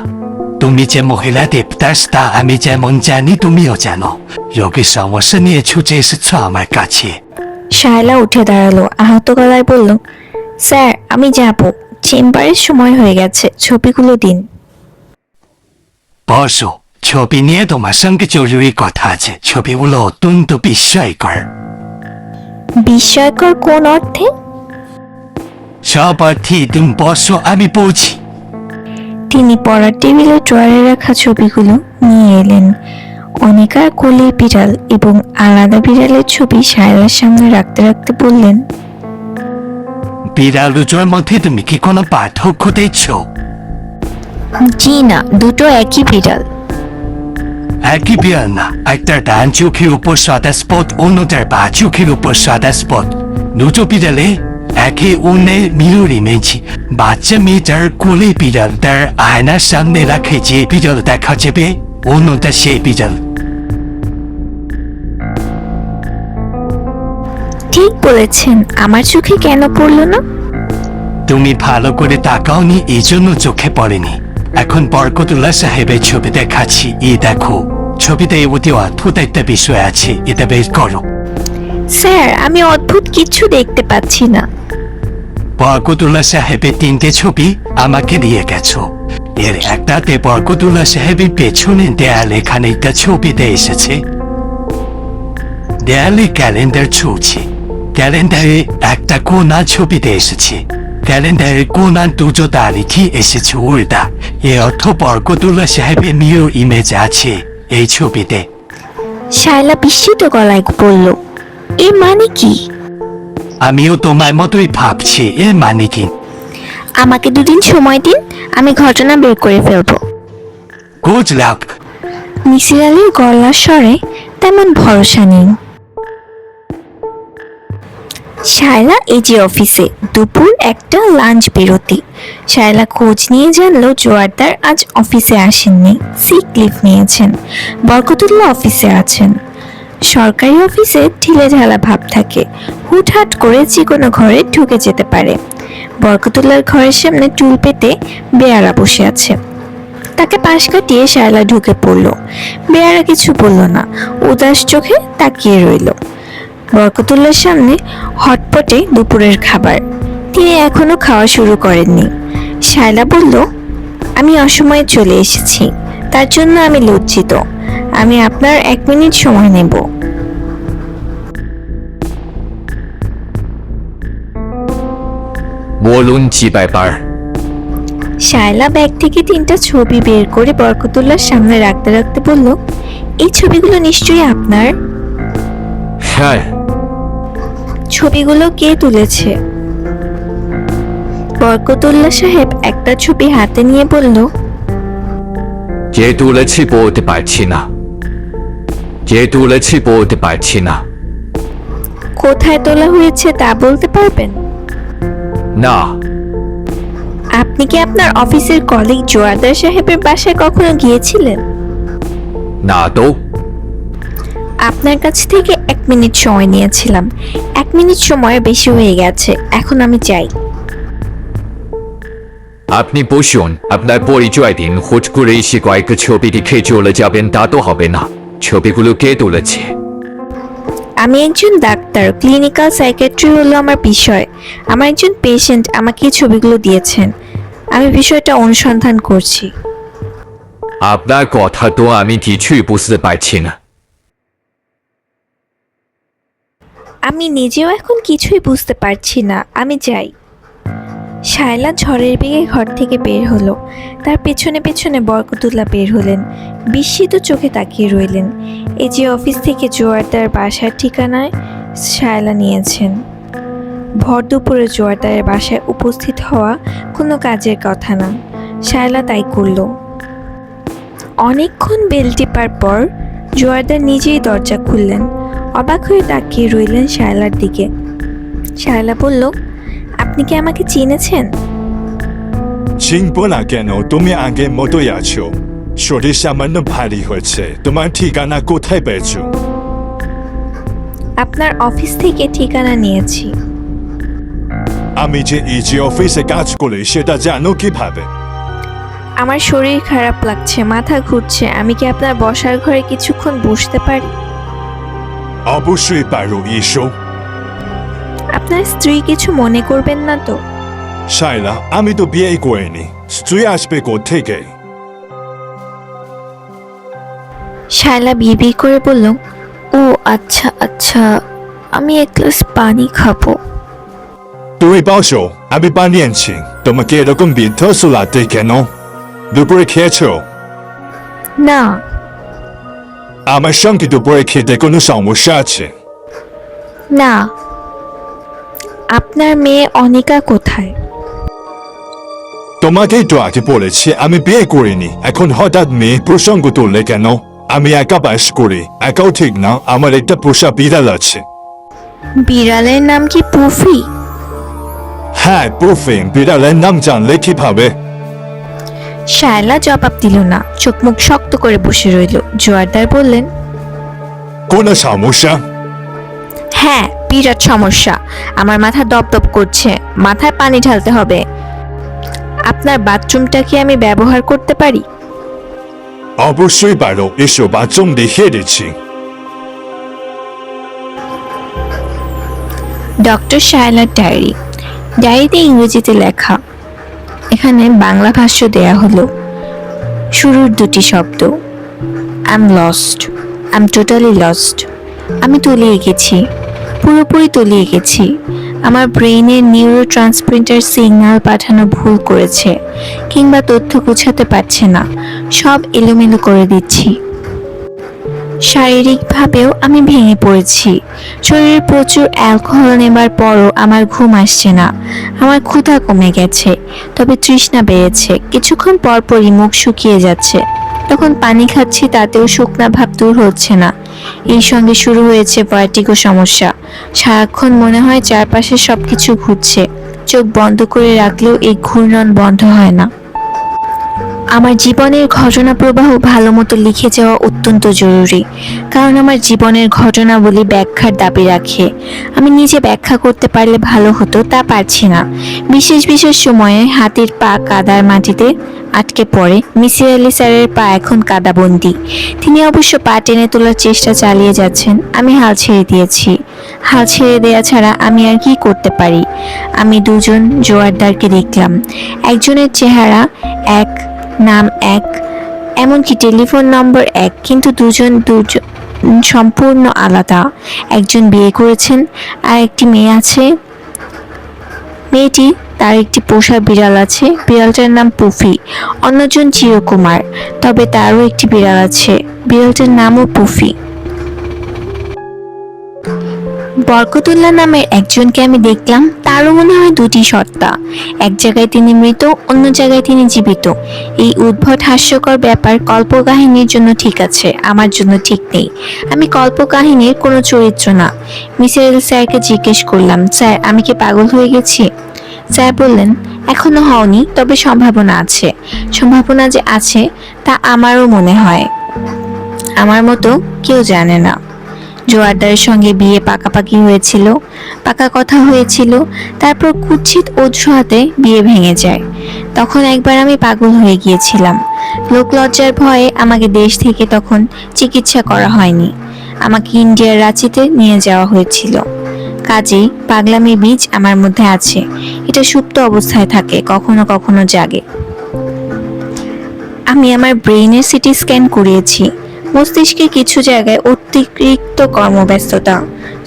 তুমি যে মহিলা দেবদাস তা আমি যেমন জানি তুমিও জানো। রোগীর সমস্যা নিয়ে ছুটে এসেছ আমার কাছে। শায়লা উঠে দাঁড়ালো, আহত গলায় বলল, স্যার আমি যাব, চেম্বারের সময় হয়ে গেছে, ছবিগুলো দিন। বসো, ছবি নিয়ে তোমার সঙ্গে জরুরি কথা আছে। ছবিগুলো অত্যন্ত বিস্ময়কর। বিস্ময়কর কোন অর্থে? সব অর্থে তুমি বসো, আমি পৌঁছি। তিনি পড়ার টেবিলে ড্রয়ারে রাখা ছবিগুলো নিয়ে এলেন। অনিকার কোলের বিড়াল এবং আলাদা বিড়ালের ছবি শায়লার সামনে রাখতে রাখতে বললেন, বিড়াল দুটোর মধ্যে তুমি কি কোনো পার্থক্য দেখছো? জি না, দুটো একই বিড়াল। একই বিড়াল না, একটা ডান চোখের উপর সাদা স্পট, অন্যটার বা চোখের উপর সাদা স্পট। দুটো বিড়ালে একে অন্যের মিরর ইমেজ। বাচ্চা মেয়েটার কোলে বিড়াল তার আয়নার সামনে রাখে যে বিড়াল দেখা যাবে অন্যটা সেই বিড়াল। ঠিক বলেছেন, আমার চোখে কেন পড়লো না? তুমি ভালো করে তাকাওনি, এই জন্য চোখে পড়েনি। এখন বরকতুল্লাহ সাহেবের ছবি দেখাচ্ছি, এই দেখো। ছবিতে অতি অদ্ভুত একটা বিষয় আছে, এটা বের করো। স্যার, আমি অদ্ভুত কিছু দেখতে পাচ্ছি না। বরকতুল্লাহ সাহেবের তিনটে ছবি আমাকে দিয়ে গেছো। এর একটাতে বরকতুল্লাহ সাহেবের পেছনে দেয়ালে খানিকটা ছবিতে এসেছে। দেয়ালে ক্যালেন্ডার ঝুলছে। ক্যালেন্ডারে একটা কোনা ছবিতে এসেছে। ক্যালেন্ডারের কোনার দুটো তারিখই এসেছে উল্টা। এ অর্থ বরকতুল্লাহ সাহেবের মিরর ইমেজ আছে এই ছবিতে। শায়লা বিস্মিত গলায় বলল, এর মানে কি? আমিও তোমার মতোই ভাবছি, এর মানে কি। আমাকে দুদিন সময় দিন, আমি ঘটনা বের করে ফেলবো। Good luck. মিসির আলীর গলার স্বরে তেমন ভরসা নেই। শায়লা এজি অফিসে, দুপুর একটা লাঞ্চ বিরতি। শায়লা খোঁজ নিয়ে জানলো জোয়ারদার আজ অফিসে আসেননি, সিক লিভ নিয়েছেন। বরকতুল্লাহ অফিসে আছেন। সরকারি অফিসে ঢিলে ঢালা ভাব থাকে, হুটহাট করে যে কোনো ঘরে ঢুকে যেতে পারে। বরকতুল্লাহর ঘরের সামনে টুল পেতে বেয়ারা বসে আছে। তাকে পাশ কাটিয়ে শায়লা ঢুকে পড়ল। বেয়ারা কিছু বলল না, উদাস চোখে তাকিয়ে রইল। বরকতুল্লাহর সামনে হটপটে দুপুরের খাবার, তিনি এখনো খাওয়া শুরু করেননি। শায়লা বলল, আমি অসময়ে চলে এসেছি, তার জন্য আমি লজ্জিত। আমি আপনার 1 মিনিট সময় নেব। বলুন কি ব্যাপার? শায়লা ব্যাগ থেকে 3টা ছবি বের করে বরকতুল্লাহর সামনে রাখতে রাখতে বলল, এই ছবিগুলো নিশ্চয়ই আপনার। হ্যাঁ। ছবিগুলো কে তুলেছে? বরকতুল্লাহ সাহেব একটা ছবি হাতে নিয়ে বলল, কে তুলেছি বলতে পারছি না, কে তুলেছি বলতে পারছি না। কোথায় তোলা হয়েছে তা বলতে পারবেন? না, আপনি কি আপনার অফিসের কলিগ জোয়ারদার সাহেবের বাসায় কখনো গিয়েছিলেন? না তো। আপনার কাছ থেকে 1 মিনিট সময় নিয়েছিলাম। 1 মিনিট সময় বেশি হয়ে গেছে, এখন আমি চাই। আপনি বসুন, আপনার পরিচয় দিন। হুট করে এসে কয়েকটা ছবি দেখে চলে যাবেন তা তো হবে না। ছবিগুলো কে তুলেছে? আমি একজন ডাক্তার, ক্লিনিক্যাল সাইকিয়াট্রি হলো আমার বিষয়। আমার একজন পেশেন্ট আমাকে এই ছবিগুলো দিয়েছেন। আমি বিষয়টা অনুসন্ধান করছি। আপনার কথা তো আমি কিছুই বুঝতে পারছি না। আমি নিজেও এখন কিছুই বুঝতে পারছি না। আমি যাই। শায়লা ঝড়ের বেগে ঘর থেকে বের হলো। তার পেছনে পেছনে বরকতুল্লাহ বের হলেন। বিস্মিত চোখে তাকিয়ে রইলেন। এই যে অফিস থেকে জোয়ারদার বাসার ঠিকানায় শায়লা নিয়েছেন। ভর দুপুরে জোয়ারদারের বাসায় উপস্থিত হওয়া কোনো কাজের কথা না। শায়লা তাই করল। অনেকক্ষণ বেল টিপার পর জোয়ারদার নিজেই দরজা খুললেন। অবাক হয়ে তাকিয়ে রইলেন শায়লার দিকে। শায়লা বলল, আপনি কি আমাকে চিনেছেন? চিনবো না কেন? তুমি আগের মতোই আছো। শরীর সামান্য ভারী হয়েছে। তোমার ঠিকানা কোথায় পেয়েছো? আপনার অফিস থেকে ঠিকানা নিয়েছি। আমি যে এই যে অফিসে কাজ করি সেটা জানো কিভাবে? আমার শরীর খারাপ লাগছে, মাথা ঘুরছে। আমি কি আপনার বসার ঘরে কিছুক্ষণ বসতে পারি? অবশ্যই পারো, এসো। আপনার স্ত্রী কিছু মনে করবেন না তো? শায়লা, আমি তো বিয়ে করিনি। স্ত্রী আসবে কোত্থেকে? শায়লা বিড় করে বলল, ও আচ্ছা আচ্ছা, আমি 1 গ্লাস পানি খাবো। তুমি বসো, আমি বানিয়েছি। তোমাকে এরকম বৃদ্ধ সুলাতে কেন? দুপুরে খেয়েছো? না। আমার সঙ্গে দুপুরে খেতে কোনো সমস্যা আছে? না। আপনার মেয়ে অনিকা কোথায়? তোমাকেই তো আগে বলেছি আমি বিয়ে করিনি। এখন হঠাৎ মেয়ে প্রসঙ্গ তুললে কেন? আমি একা বাস করি। একাও ঠিক না, আমার একটা পোষা বিড়াল আছে। বিড়ালের নাম কি পুফি? হ্যাঁ, পুফি। বিড়ালের নাম জানলে কিভাবে? শায়লা জবাব দিল না, চোখ মুখ শক্ত করে বসে রইল। জোয়ারদার বললেন, কোনো সমস্যা? হ্যাঁ, বিরাট সমস্যা। আমার মাথা দপদপ করছে। মাথায় পানি ঢালতে হবে। আপনার বাথরুমটা কি আমি ব্যবহার করতে পারি? অবশ্যই পারো, এসো, বাথরুম দেখিয়ে দিচ্ছি। ডক্টর শায়লার ডায়েরি। ডায়েরিতে ইংরেজিতে লেখা, এখানে বাংলা ভাষ্য দেয়া হলো। শুরুর 2টি শব্দ, I am lost, I am totally lost. আমি তলিয়ে গেছি, পুরোপুরি তলিয়ে গেছি। আমার ব্রেইনের নিউরো ট্রান্সমিটার সিগন্যাল পাঠানো ভুল করেছে, কিংবা তথ্য গুছাতে পারছে না। সব এলোমেলো করে দিচ্ছি। শারীরিকভাবেও আমি ভেঙে পড়েছি। শরীরে প্রচুর অ্যালকোহল নেবার পরও আমার ঘুম আসছে না। আমার ক্ষুধা কমে গেছে, তবে তৃষ্ণা বেড়েছে। কিছুক্ষণ পরপরই মুখ শুকিয়ে যাচ্ছে। তখন পানি খাচ্ছি, তাতেও শুকনা ভাব দূর হচ্ছে না। এই সঙ্গে শুরু হয়েছে ভার্টিগো সমস্যা। সারাক্ষণ মনে হয় চারপাশে সবকিছু ঘুরছে। চোখ বন্ধ করে রাখলেও এই ঘূর্ণন বন্ধ হয় না। আমার জীবনের ঘটনা প্রবাহ ভালো মতো লিখে যাওয়া অত্যন্ত জরুরি, কারণ আমার জীবনের ঘটনাবলী ব্যাখ্যার দাবি রাখে। আমি নিজে ব্যাখ্যা করতে পারলে ভালো হতো, তা পারছি না। বিশেষ বিশেষ সময়ে হাতির পা কাদার মাটিতে আটকে পড়ে। মিসির আলি স্যারের পা এখন কাদাবন্দি। তিনি অবশ্য পা টেনে তোলার চেষ্টা চালিয়ে যাচ্ছেন। আমি হাল ছেড়ে দিয়েছি। হাল ছেড়ে দেয়া ছাড়া আমি আর কি করতে পারি? আমি দুজন জোয়ারদারকে দেখলাম। একজনের চেহারা এক, নাম এক, এমনকি টেলিফোন নম্বর এক, কিন্তু দুজন সম্পূর্ণ আলাদা। একজন বিয়ে করেছেন, আর একটি মেয়ে আছে। মেয়েটি, তার একটি পোষা বিড়াল আছে। বিড়ালটার নাম পুফি। অন্যজন চিরকুমার, তবে তারও একটি বিড়াল আছে। বিড়ালটার নামও পুফি। বরকতুল্লাহ নামের একজনকে আমি দেখলাম, তারও মনে হয় দুটি সত্তা। এক জায়গায় তিনি মৃত, অন্য জায়গায় তিনি জীবিত। এই উদ্ভট হাস্যকর ব্যাপার কল্পকাহিনীর জন্য ঠিক আছে, আমার জন্য ঠিক নেই। আমি কল্পকাহিনীর কোনো চরিত্র না। মিসির আলি স্যারকে জিজ্ঞেস করলাম, স্যার আমি কি পাগল হয়ে গেছি? স্যার বললেন, এখনো হওনি, তবে সম্ভাবনা আছে। সম্ভাবনা যে আছে তা আমারও মনে হয়। আমার মতো কেউ জানে না। জোয়ারদারের সঙ্গে বিয়ে পাকাপাকি হয়েছিল, পাকা কথা হয়েছিল, তারপর কুৎসিত অজুহাতে বিয়ে ভেঙে যায়। তখন একবার আমি পাগল হয়ে গিয়েছিলাম। লোকলজ্জার ভয়ে আমাকে দেশ থেকে তখন চিকিৎসা করা হয়নি, আমাকে ইন্ডিয়ার রাঁচিতে নিয়ে যাওয়া হয়েছিল। কাজেই পাগলামির বীজ আমার মধ্যে আছে। এটা সুপ্ত অবস্থায় থাকে, কখনো কখনো জাগে। আমি আমার ব্রেইনের সিটি স্ক্যান করিয়েছি। মস্তিষ্কে কিছু জায়গায় অতিরিক্ত কর্মব্যস্ততা,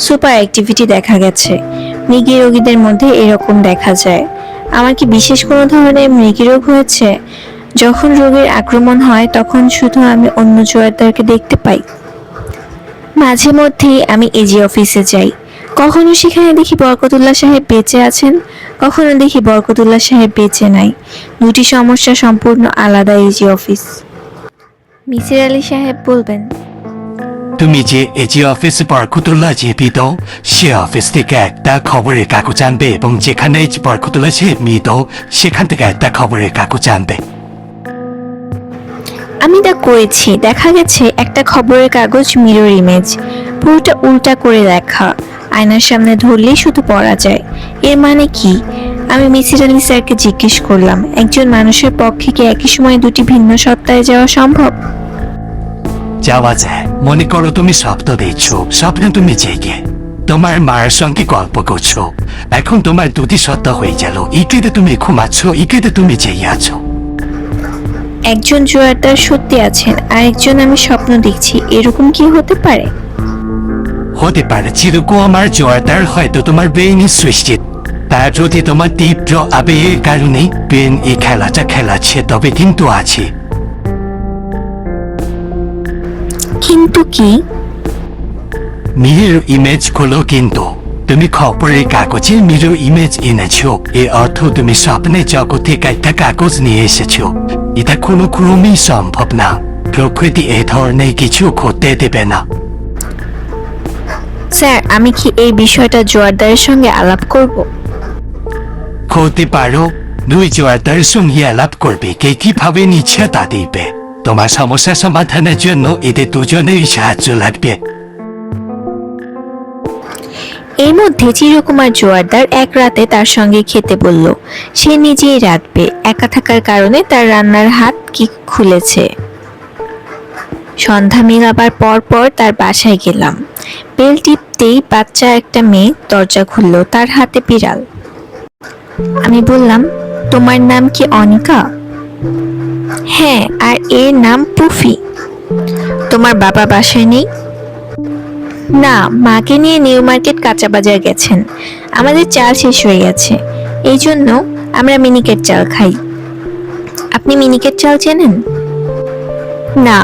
সুপার অ্যাক্টিভিটি দেখা গেছে। মৃগী রোগীদের মধ্যে এরকম দেখা যায়। আমার কি বিশেষ কোনো ধরনের মৃগী রোগ হয়েছে? যখন রোগের আক্রমণ হয় তখন শুধু আমি অন্য জোয়ারদারকে দেখতে পাই। মাঝে মধ্যেই আমি এজি অফিসে যাই। কখনো সেখানে দেখি বরকতুল্লাহ সাহেব বেঁচে আছেন, কখনো দেখি বরকতুল্লাহ সাহেব বেঁচে নাই। দুটি সমস্যা সম্পূর্ণ আলাদা এজি অফিস। মিসির আলি সাহেব বলবেন, তুমি যে এজি অফিস বরকতুল্লাহ জীবিত, সে অফিস থেকে একটা খবরের কাগজ আনবে এবং যেখানে বরকতুল্লাহ সাহেব মৃত সেখান থেকে একটা খবরের কাগজ আনবে। আমি তা করেছি। দেখা গেছে একটা খবরের কাগজ মিরর ইমেজ, পুরোটা উল্টা করে লেখা, আয়নার সামনে ধরলেই শুধু পড়া যায়। এর মানে কি? আমি মিসির আলি স্যারকে জিজ্ঞেস করলাম, একজন মানুষের পক্ষে কি একই সময় দুটি ভিন্ন সত্তায় যাওয়া সম্ভব? যাওয়া যায়। মনে করো তুমি স্বপ্ন দেখছো, স্বপ্নে তুমি জেগে তোমার মায়ের সঙ্গে গল্প করছো। এখন তোমার দুটি সত্তা হয়ে গেল, ইকেতে তুমি ঘুমাচ্ছ, ইকেতে তুমি জেগে আছো। একজন জোয়ারদার সত্যি আছেন, আর একজন আমি স্বপ্ন দেখছি, এরকম কি হতে পারে? হতে পারে। চিরকু আমার জোয়ারদার হয়তো তোমার ব্রেইনের সৃষ্টি। তার যদি তোমার তীব্র আবেগের কারণে ব্রেন এই খেলাটা খেলাচ্ছে, তবে কিন্তু আছে। কিন্তু কি? মিরর ইমেজ গুলো কিন্তু তুমি খবরের কাগজে মিরর ইমেজ এনেছো, এর অর্থ তুমি স্বপ্নের জগৎ থেকে একটা কাগজ নিয়ে এসেছো। এটা কোনো ক্রমেই সম্ভব না। প্রকৃতি এ ধরনের কিছু করতে দেবে না। স্যার আমি কি এই বিষয়টা জোয়ারদারের সঙ্গে আলাপ করব? করতে পারো। দুই জোয়ারদারের সঙ্গে আলাপ করবে, কে কিভাবে নিচ্ছে তা দিবে। তোমার সমস্যা সমাধানের জন্য এদের দুজনেরই সাহায্য লাগবে। এর মধ্যে চিরকুমার জোয়ারদার এক রাতে তার সঙ্গে খেতে বলল। সে নিজেই রাখবে, একা থাকার কারণে তার রান্নার হাত কি খুলেছে। সন্ধ্যা মিলাবার পর পর তার বাসায় গেলাম। বেল টিপতেই বাচ্চা একটা মেয়ে দরজা খুলল, তার হাতে বিড়াল। আমি বললাম, তোমার নাম কি অনিকা? হ্যাঁ, আর এর নাম পুফি। তোমার বাবা বাসায় নেই? না, মাকে নিয়ে নিউ মার্কেট কাঁচা বাজার গেছেন। আমাদের চাল শেষ হয়ে গেছে, এই জন্য আমরা মিনিকেট চাল খাই। আপনি মিনিকেট চাল চেনেন? না।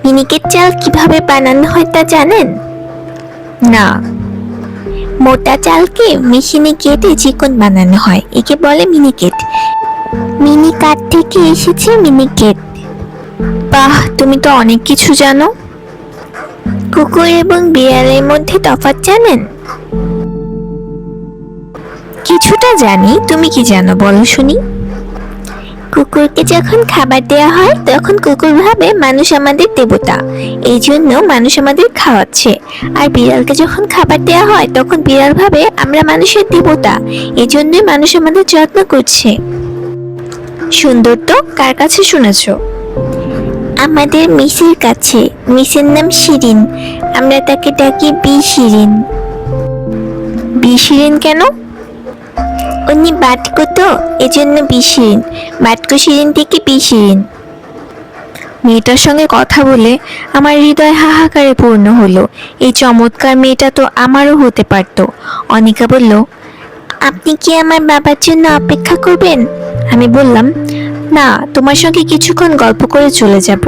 মিনিকেট চাল কিভাবে বানানো হয় তা জানেন? না। মোটা চালকে মেশিনে কেটে চিকন বানানো হয়, একে বলে মিনিকেট। মিনি কাঠ থেকে এসেছে মিনিকেট। বাহ, তুমি তো অনেক কিছু জানো। কুকুর এবং বিড়ালের মধ্যে তফাৎ জানেন? কিছুটা জানি। তুমি কি জানো বলো শুনি। কুকুরকে যখন খাবার দেওয়া হয় তখন কুকুর ভাবে মানুষ আমাদের দেবতা, এই জন্য মানুষ আমাদের খাওয়াচ্ছে। আর বিড়ালকে যখন খাবার দেওয়া হয় তখন বিড়াল ভাবে আমরা মানুষের দেবতা, এই জন্যই মানুষ আমাদের যত্ন করছে। সুন্দর তো, কার কাছে শুনেছো? আমাদের মিসের কাছে। মিসের নাম শিরিন, আমরা তাকে ডাকি বি শিরিন। বি শিরিন কেন? উনি বাটকো তো, এজন্য বি শিরিন। বাটকো শিরিন থেকে বি শিরিন। মেয়েটার সঙ্গে কথা বলে আমার হৃদয় হাহাকারে পূর্ণ হলো। এই চমৎকার মেয়েটা তো আমারও হতে পারতো। অনিকা বলল, আপনি কি আমার বাবার জন্য অপেক্ষা করবেন? আমি বললাম, না, তোমার সঙ্গে কিছুক্ষণ গল্প করে চলে যাব।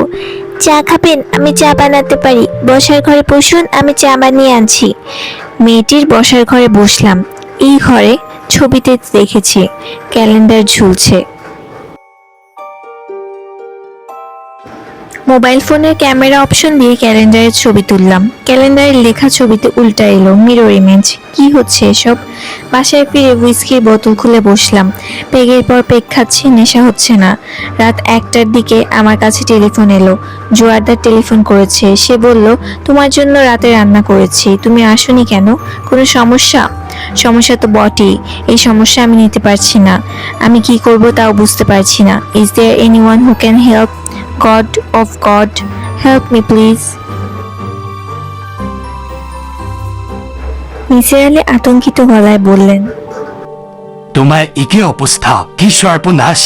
চা খাবেন? আমি চা বানাতে পারি। বসার ঘরে বসুন, আমি চা বানিয়ে আনছি। মেয়েটির বসার ঘরে বসলাম। এই ঘরে ছবিতে দেখেছি ক্যালেন্ডার ঝুলছে। মোবাইল ফোনের ক্যামেরা অপশন দিয়ে ক্যালেন্ডারের ছবি তুললাম। ক্যালেন্ডারের লেখা ছবিতে উল্টা এলো মিরর ইমেজ। কি হচ্ছে এসব? বাসায় ফিরে হুইস্কির বোতল খুলে বসলাম। পেগের পর পেগ খাচ্ছি, নেশা হচ্ছে না। রাত 1টার দিকে আমার কাছে টেলিফোন এলো। জোয়ারদার টেলিফোন করেছে। সে বলল, তোমার জন্য রাতে রান্না করেছি, তুমি আসোনি কেন? কোনো সমস্যা? সমস্যা তো বটেই। এই সমস্যা আমি নিতে পারছি না। আমি কি করব তাও বুঝতে পারছি না। Is there anyone who can help? God of God, help me please. Nisar Ali আতঙ্কিত গলায় বললেন, তোমার একে অবস্থা, কি সর্বনাশ!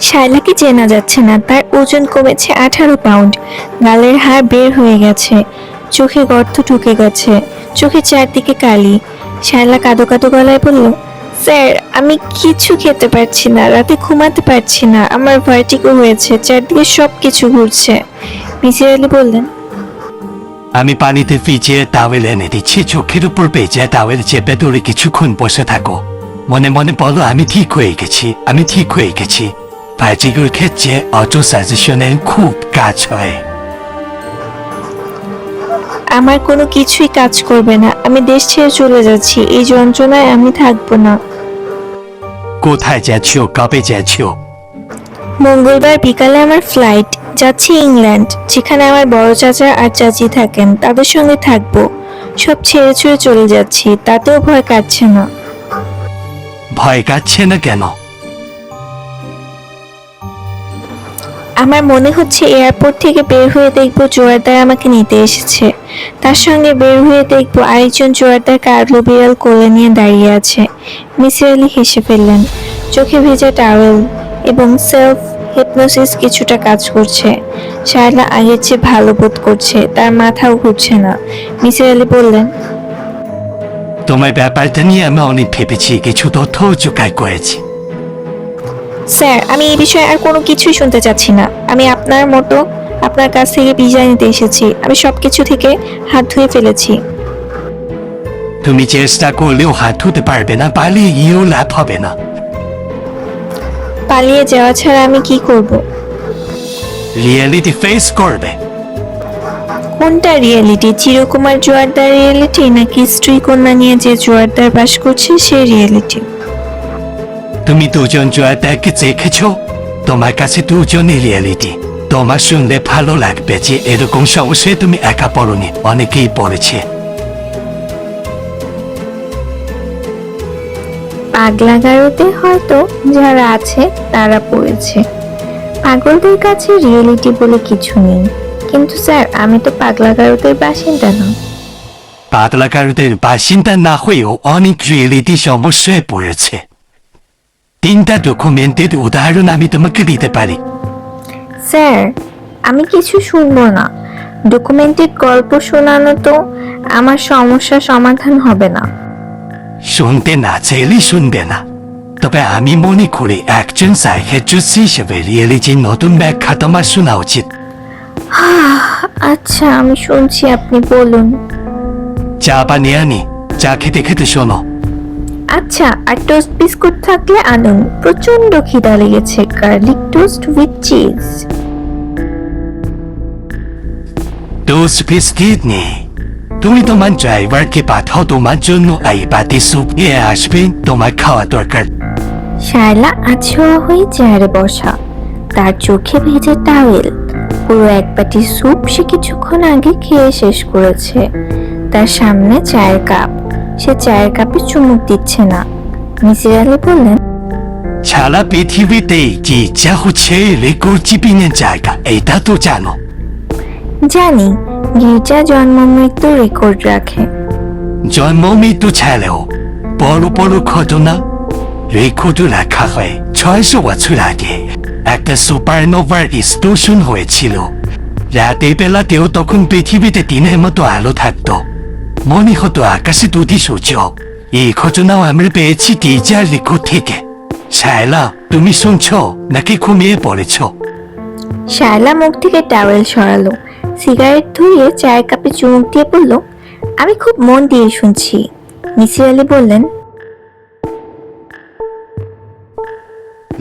শায়লাকে চেনা যাচ্ছে না। তার ওজন কমেছে 18 পাউন্ড। গালের হাড় বের হয়ে গেছে, চোখে গর্ত ঢুকে গেছে, চোখের চারদিকে কালি। শায়লা কাঁদো কাঁদো গলায় বলল, স্যার আমি কিছু খেতে পারছি না, রাতে ঘুমাতে পারছি না, আমার ভার্টিগো হয়েছে, চারদিকে সব কিছু ঘুরছে। নিসার আলি বললেন, আমি পানিতে ভিজিয়ে টাওয়েল এনে দিচ্ছি, চোখের উপর পেঁচে টাওয়েল চেপে ধরে কিছুক্ষণ বসে থাকো। মনে মনে বলো, আমি ঠিক হয়ে গেছি, আমি ঠিক হয়ে গেছি। ভার্টিগোর ক্ষেত্রে অটো সাজেশনের খুব কাজ হয়। আমার কোনো কিছুই কাজ করবে না, আমি দেশ ছেড়ে চলে যাচ্ছি, এই যন্ত্রণায় আমি থাকবো না। কোথায় যাচ্ছ? কবে যাচ্ছ? মঙ্গলবার বিকালে আমার ফ্লাইট, যাচ্ছি ইংল্যান্ড, যেখানে আমার বড় চাচা আর চাচি থাকেন, তাদের সঙ্গে থাকবো। সব ছেড়ে ছুড়ে চলে যাচ্ছি, তাতেও ভয় কাটছে না। ভয় কাটছে না কেন? আমার মনে হচ্ছে এয়ারপোর্ট থেকে বের হয়ে দেখবো জোয়ারদার আমাকে নিতে এসেছে। তার সঙ্গে বের হয়ে দেখবো আরেকজন জোয়ারদার কার্লো বিড়াল কোলে নিয়ে দাঁড়িয়ে আছে। নিসার আলি হেসে ফেললেন। চোখে ভেজা টাওয়েল এবং সেলফ হিপনোসিস কিছুটা কাজ করছে। শায়লা আগের চেয়ে ভালো বোধ করছে, তার মাথাও ঘুরছে না। নিসার আলি বললেন, তোমার ব্যাপারটা নিয়ে আমি অনেক ভেবেছি, কিছু তথ্য জোগাড় করেছি। স্যার আমি এই বিষয়ে আর কোনো কিছুই শুনতে চাচ্ছি না। আমি আপনার মতো আপনার কাছ থেকে ভিসা নিতে এসেছি। আমি সবকিছু থেকে হাত ধুয়ে ফেলেছি। তুমি চেষ্টা করলেও হাত ধুতে পারবে না, পালিয়ে গিয়েও লাভ হবে না। পালিয়ে যাওয়া ছাড়া আমি কি করব? রিয়েলিটি ফেস করবে। কোনটা রিয়েলিটি? চিরকুমার জোয়ারদার রিয়েলিটি নাকি স্ত্রী কন্যা নিয়ে যে জোয়ারদার বাস করছে সেই রিয়েলিটি? তুমি দুজন জোয়ারদারকে দেখেছো? তোমার কাছে দুজনই রিয়েলিটি। তোমার শুনলে ভালো লাগবে যে এরকম সমস্যায় তুমি একা পড়নি, অনেকেই পড়েছে। পাগলাগারোতে হয়তো যারা আছে তারা পড়েছে। পাগলদের কাছে রিয়েলিটি বলে কিছু নেই। কিন্তু স্যার আমি তো পাগলাগারোদের বাসিন্দা না। পাগলাগারদের বাসিন্দা না হয়েও অনেক রিয়েলিটি সমস্যায় পড়েছে। 3টা ডকুমেন্টের উদাহরণ আমি তোমাকে দিতে পারি। স্যার আমি কিছু শুনবো না। ডকুমেন্টেড গল্প শোনানো তো আমার সমস্যা সমাধান হবে না। শুনতে না চাইলে শুনবে না। তবে আমি মনে করি একজন সাইকিয়াট্রিস্ট হিসেবে রিয়েলিটির নতুন ব্যাখ্যা তোমার শোনা উচিত। আচ্ছা আমি শুনছি, আপনি বলুন। চা বানিয়ে আনি, চা খেতে খেতে শোনো। আচ্ছা আর টোস্ট বিস্কুট থাকলে আনুন, প্রচন্ড খিদা লেগেছে। Garlic toast with cheese. Toast biscuit নেই। তুমি তোমার ড্রাইভারকে পাঠাও, তোমার জন্য এই বাটি স্যুপ নিয়ে আসবে, তোমার খাওয়া দরকার। শায়লা আছোয়া হয়ে চেয়ারে বসা, তার চোখে ভেজে টাওয়েল। পুরো এক বাটি স্যুপ সে কিছুক্ষণ আগে খেয়ে শেষ করেছে। তার সামনে চায়ের কাপ, সে চায়ের কাপে চুমুক দিচ্ছে না। নিসার আলি বললেন, সারা পৃথিবীতে গির্জা হচ্ছে রেকর্ড চিপিংয়ের জায়গা, এটা তো জানো। জানি গির্জা জন্ম মৃত্যুর রেকর্ড রাখে। জন্ম মৃত্যু ছাড়াও বড় বড় ঘটনা রেকর্ড রাখা হয়। 600 বছর আগে একটা সুপারনোভার এক্সপ্লোশন হয়েছিল। রাতের বেলাতেও তখন পৃথিবীতে দিনের মতো আলো থাকতো, মনে হতো আকাশে 2টি সূর্য। এই ঘটনাও আমরা পেয়েছি গির্জার রেকর্ড থেকে। শায়লা তুমি শুনছো নাকি ঘুমিয়ে পড়েছ? শায়লা মুখ থেকে টাওয়েল সরালো, সিগারেট ধরিয়ে চায়ের কাপে চুমুক দিয়ে বলল, আমি খুব মন দিয়ে শুনছি। মিসির আলী বললেন,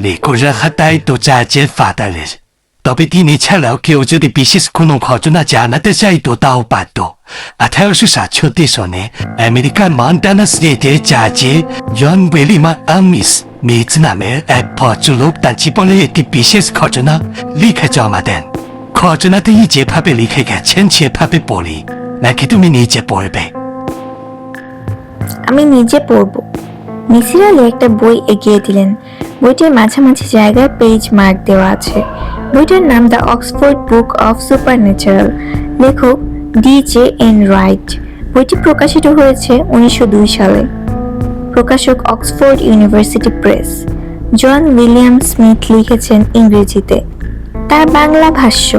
লেখকরা দায়িত্ব চাচ্ছেন ফাদারের, তবে তিনি ছাড়াও কেউ যদি বিশেষ কোনো ঘটনা জানাতে চাইতো তাও পারত। 1867 সনে আমেরিকার মন্টানা স্টেটের চার্চে জন ওয়েলিমার আমিস মিজ নামের এক ভদ্রলোক তার জীবনের একটি বিশেষ ঘটনা লিখে জমা দেন। ঘটনাটি যেভাবে লিখে গেছেন সেভাবে পড়ি, নাকি তুমি নিজে পড়বে? আমি নিজে পড়ব। মিসির আলী একটা বই এগিয়ে দিলেন। বইটির মাঝামাঝি জায়গায় পেজ মার্ক দেওয়া আছে। বইটার নাম the Oxford book of super natural, লেখক D.J.N. রাইট। বইটি প্রকাশিত হয়েছে 1902 সালে। প্রকাশক Oxford University Press. John William Smith লিখেছেন ইংরেজিতে। তার বাংলা ভাষ্য।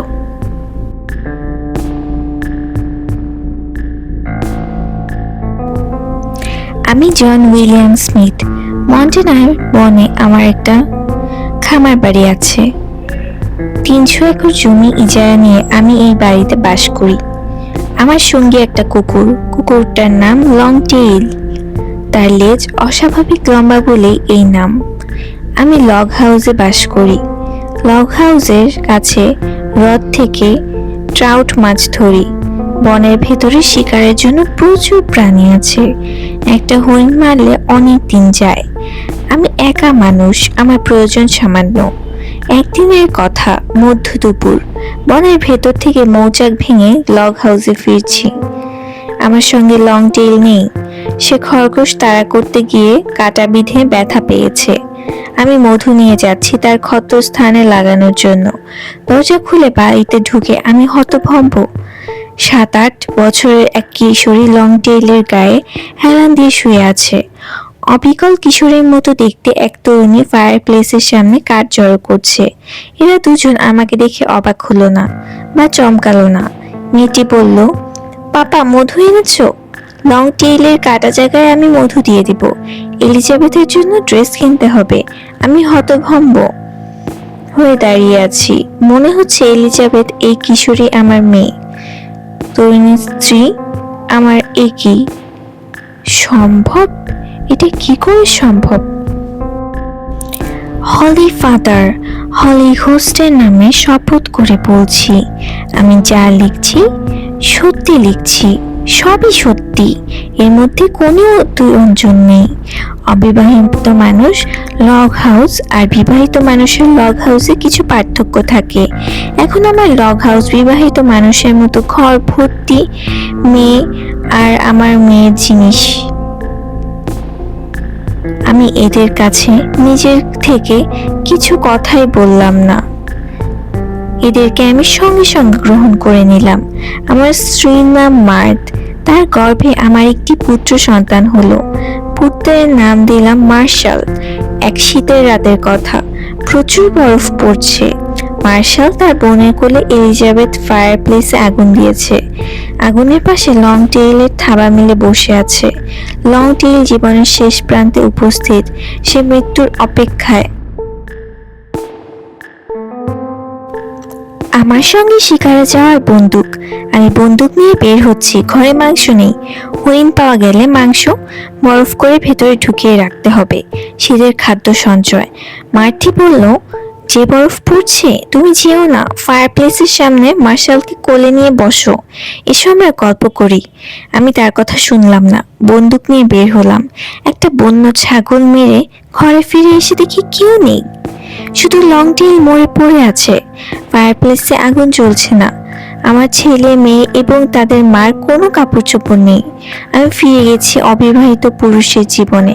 আমি জন উইলিয়াম স্মিথ। মন্টানার বনে আমার একটা খামার বাড়ি আছে। 300 একর জমি ইজারা নিয়ে আমি এই বাড়িতে বাস করি। আমার সঙ্গে একটা কুকুর। কুকুরটার নাম লং টেইল। তার লেজ অস্বাভাবিক লম্বা বলেই এই নাম। আমি লগ হাউসে বাস করি। লগ হাউসের কাছে হ্রদ থেকে ট্রাউট মাছ ধরি। বনের ভেতরে শিকারের জন্য প্রচুর প্রাণী আছে। একটা হরিণ মারলে অনেক দিন যায়। আমি একা মানুষ, আমার প্রয়োজন সামান্য। একদিনের কথা, মধ্য দুপুর, বনের ভেতর থেকে মৌচাক ভেঙে লগ হাউসে ফিরছি। আমার সঙ্গে লং টেইল নেই। সে খরগোশ তাড়া করতে গিয়ে কাটা বিঁধে ব্যথা পেয়েছে। আমি মধু নিয়ে যাচ্ছি তার ক্ষতস্থানে লাগানোর জন্য। দরজা খুলে বাড়িতে ঢুকে আমি হতভম্ব। 7-8 বছরের এক কিশোরী লং টেইলের গায়ে হেলান দিয়ে শুয়ে আছে। অবিকল কিশোরীর মতো দেখতে এক তরুণী ফায়ার প্লেসের সামনে কাঠ জড়ো করছে। এরা দুজন আমাকে দেখে অবাক হলো না বা চমকালো না। মেয়েটি বলল, পাপা মধু এনেছো? লং টেইলের কাটা জায়গায় আমি মধু দিয়ে দিব। এলিজাবেথের জন্য ড্রেস কিনতে হবে। আমি হতভম্ব হয়ে দাঁড়িয়ে আছি। মনে হচ্ছে এলিজাবেথ এই কিশোরী আমার মেয়ে, তরুণীর স্ত্রী আমার। এ কি সম্ভব? এটা কি করে সম্ভব? হলি ফাদার, হলি হোস্টের নামে শপথ করে বলছি, আমি যা লিখছি সত্যি লিখছি, সবই সত্যি। এর মধ্যে কোনো অতিরঞ্জন নেই। অবিবাহিত মানুষ লগ হাউস আর বিবাহিত মানুষের লগ হাউসে কিছু পার্থক্য থাকে। এখন আমার লগ হাউস বিবাহিত মানুষের মতো ঘর ভর্তি মেয়ে আর আমার মেয়ের জিনিস। আমি এদের কাছে নিজের থেকে কিছু কথাই বললাম না। এদেরকে আমি সঙ্গে সঙ্গে গ্রহণ করে নিলাম। আমার স্ত্রীর নাম মার্থ। তার গর্ভে আমার একটি পুত্র সন্তান হলো। পুত্রের নাম দিলাম মার্শাল। এক শীতের রাতের কথা, প্রচুর বরফ পড়ছে। মার্শাল তার বোনের কোলে এলিজাবেথ ফায়ার প্লেসে আগুন দিয়েছে। আগুনের পাশে লং টেইলের থাবা মিলে বসে আছে। লং টেইল জীবনের শেষ প্রান্তে উপস্থিত। সে মৃত্যুর অপেক্ষায়। আমার সঙ্গে শিকারে যাওয়ার বন্দুক। আমি বন্দুক নিয়ে বের হচ্ছি। ঘরে মাংস নেই। হরিণ পাওয়া গেলে মাংস বরফ করে ভেতরে ঢুকিয়ে রাখতে হবে, শীতের খাদ্য সঞ্চয়। মার্থি বলল, যে বরফ পড়ছে, তুমি যেও না। ফায়ার প্লেসের সামনে মার্শালকে কোলে নিয়ে বসো, এসো আমরা গল্প করি। আমি তার কথা শুনলাম না। বন্দুক নিয়ে বের হলাম। একটা বন্য ছাগল মেরে ঘরে ফিরে এসে দেখি কেউ নেই, শুধু লং টেইল মরে পড়ে আছে। ফায়ার প্লেসে আগুন জ্বলছে না। আমার ছেলে মেয়ে এবং তাদের মার কোনো কাপড় চোপড় নেই। আমি ফিরে গেছি অবিবাহিত পুরুষের জীবনে।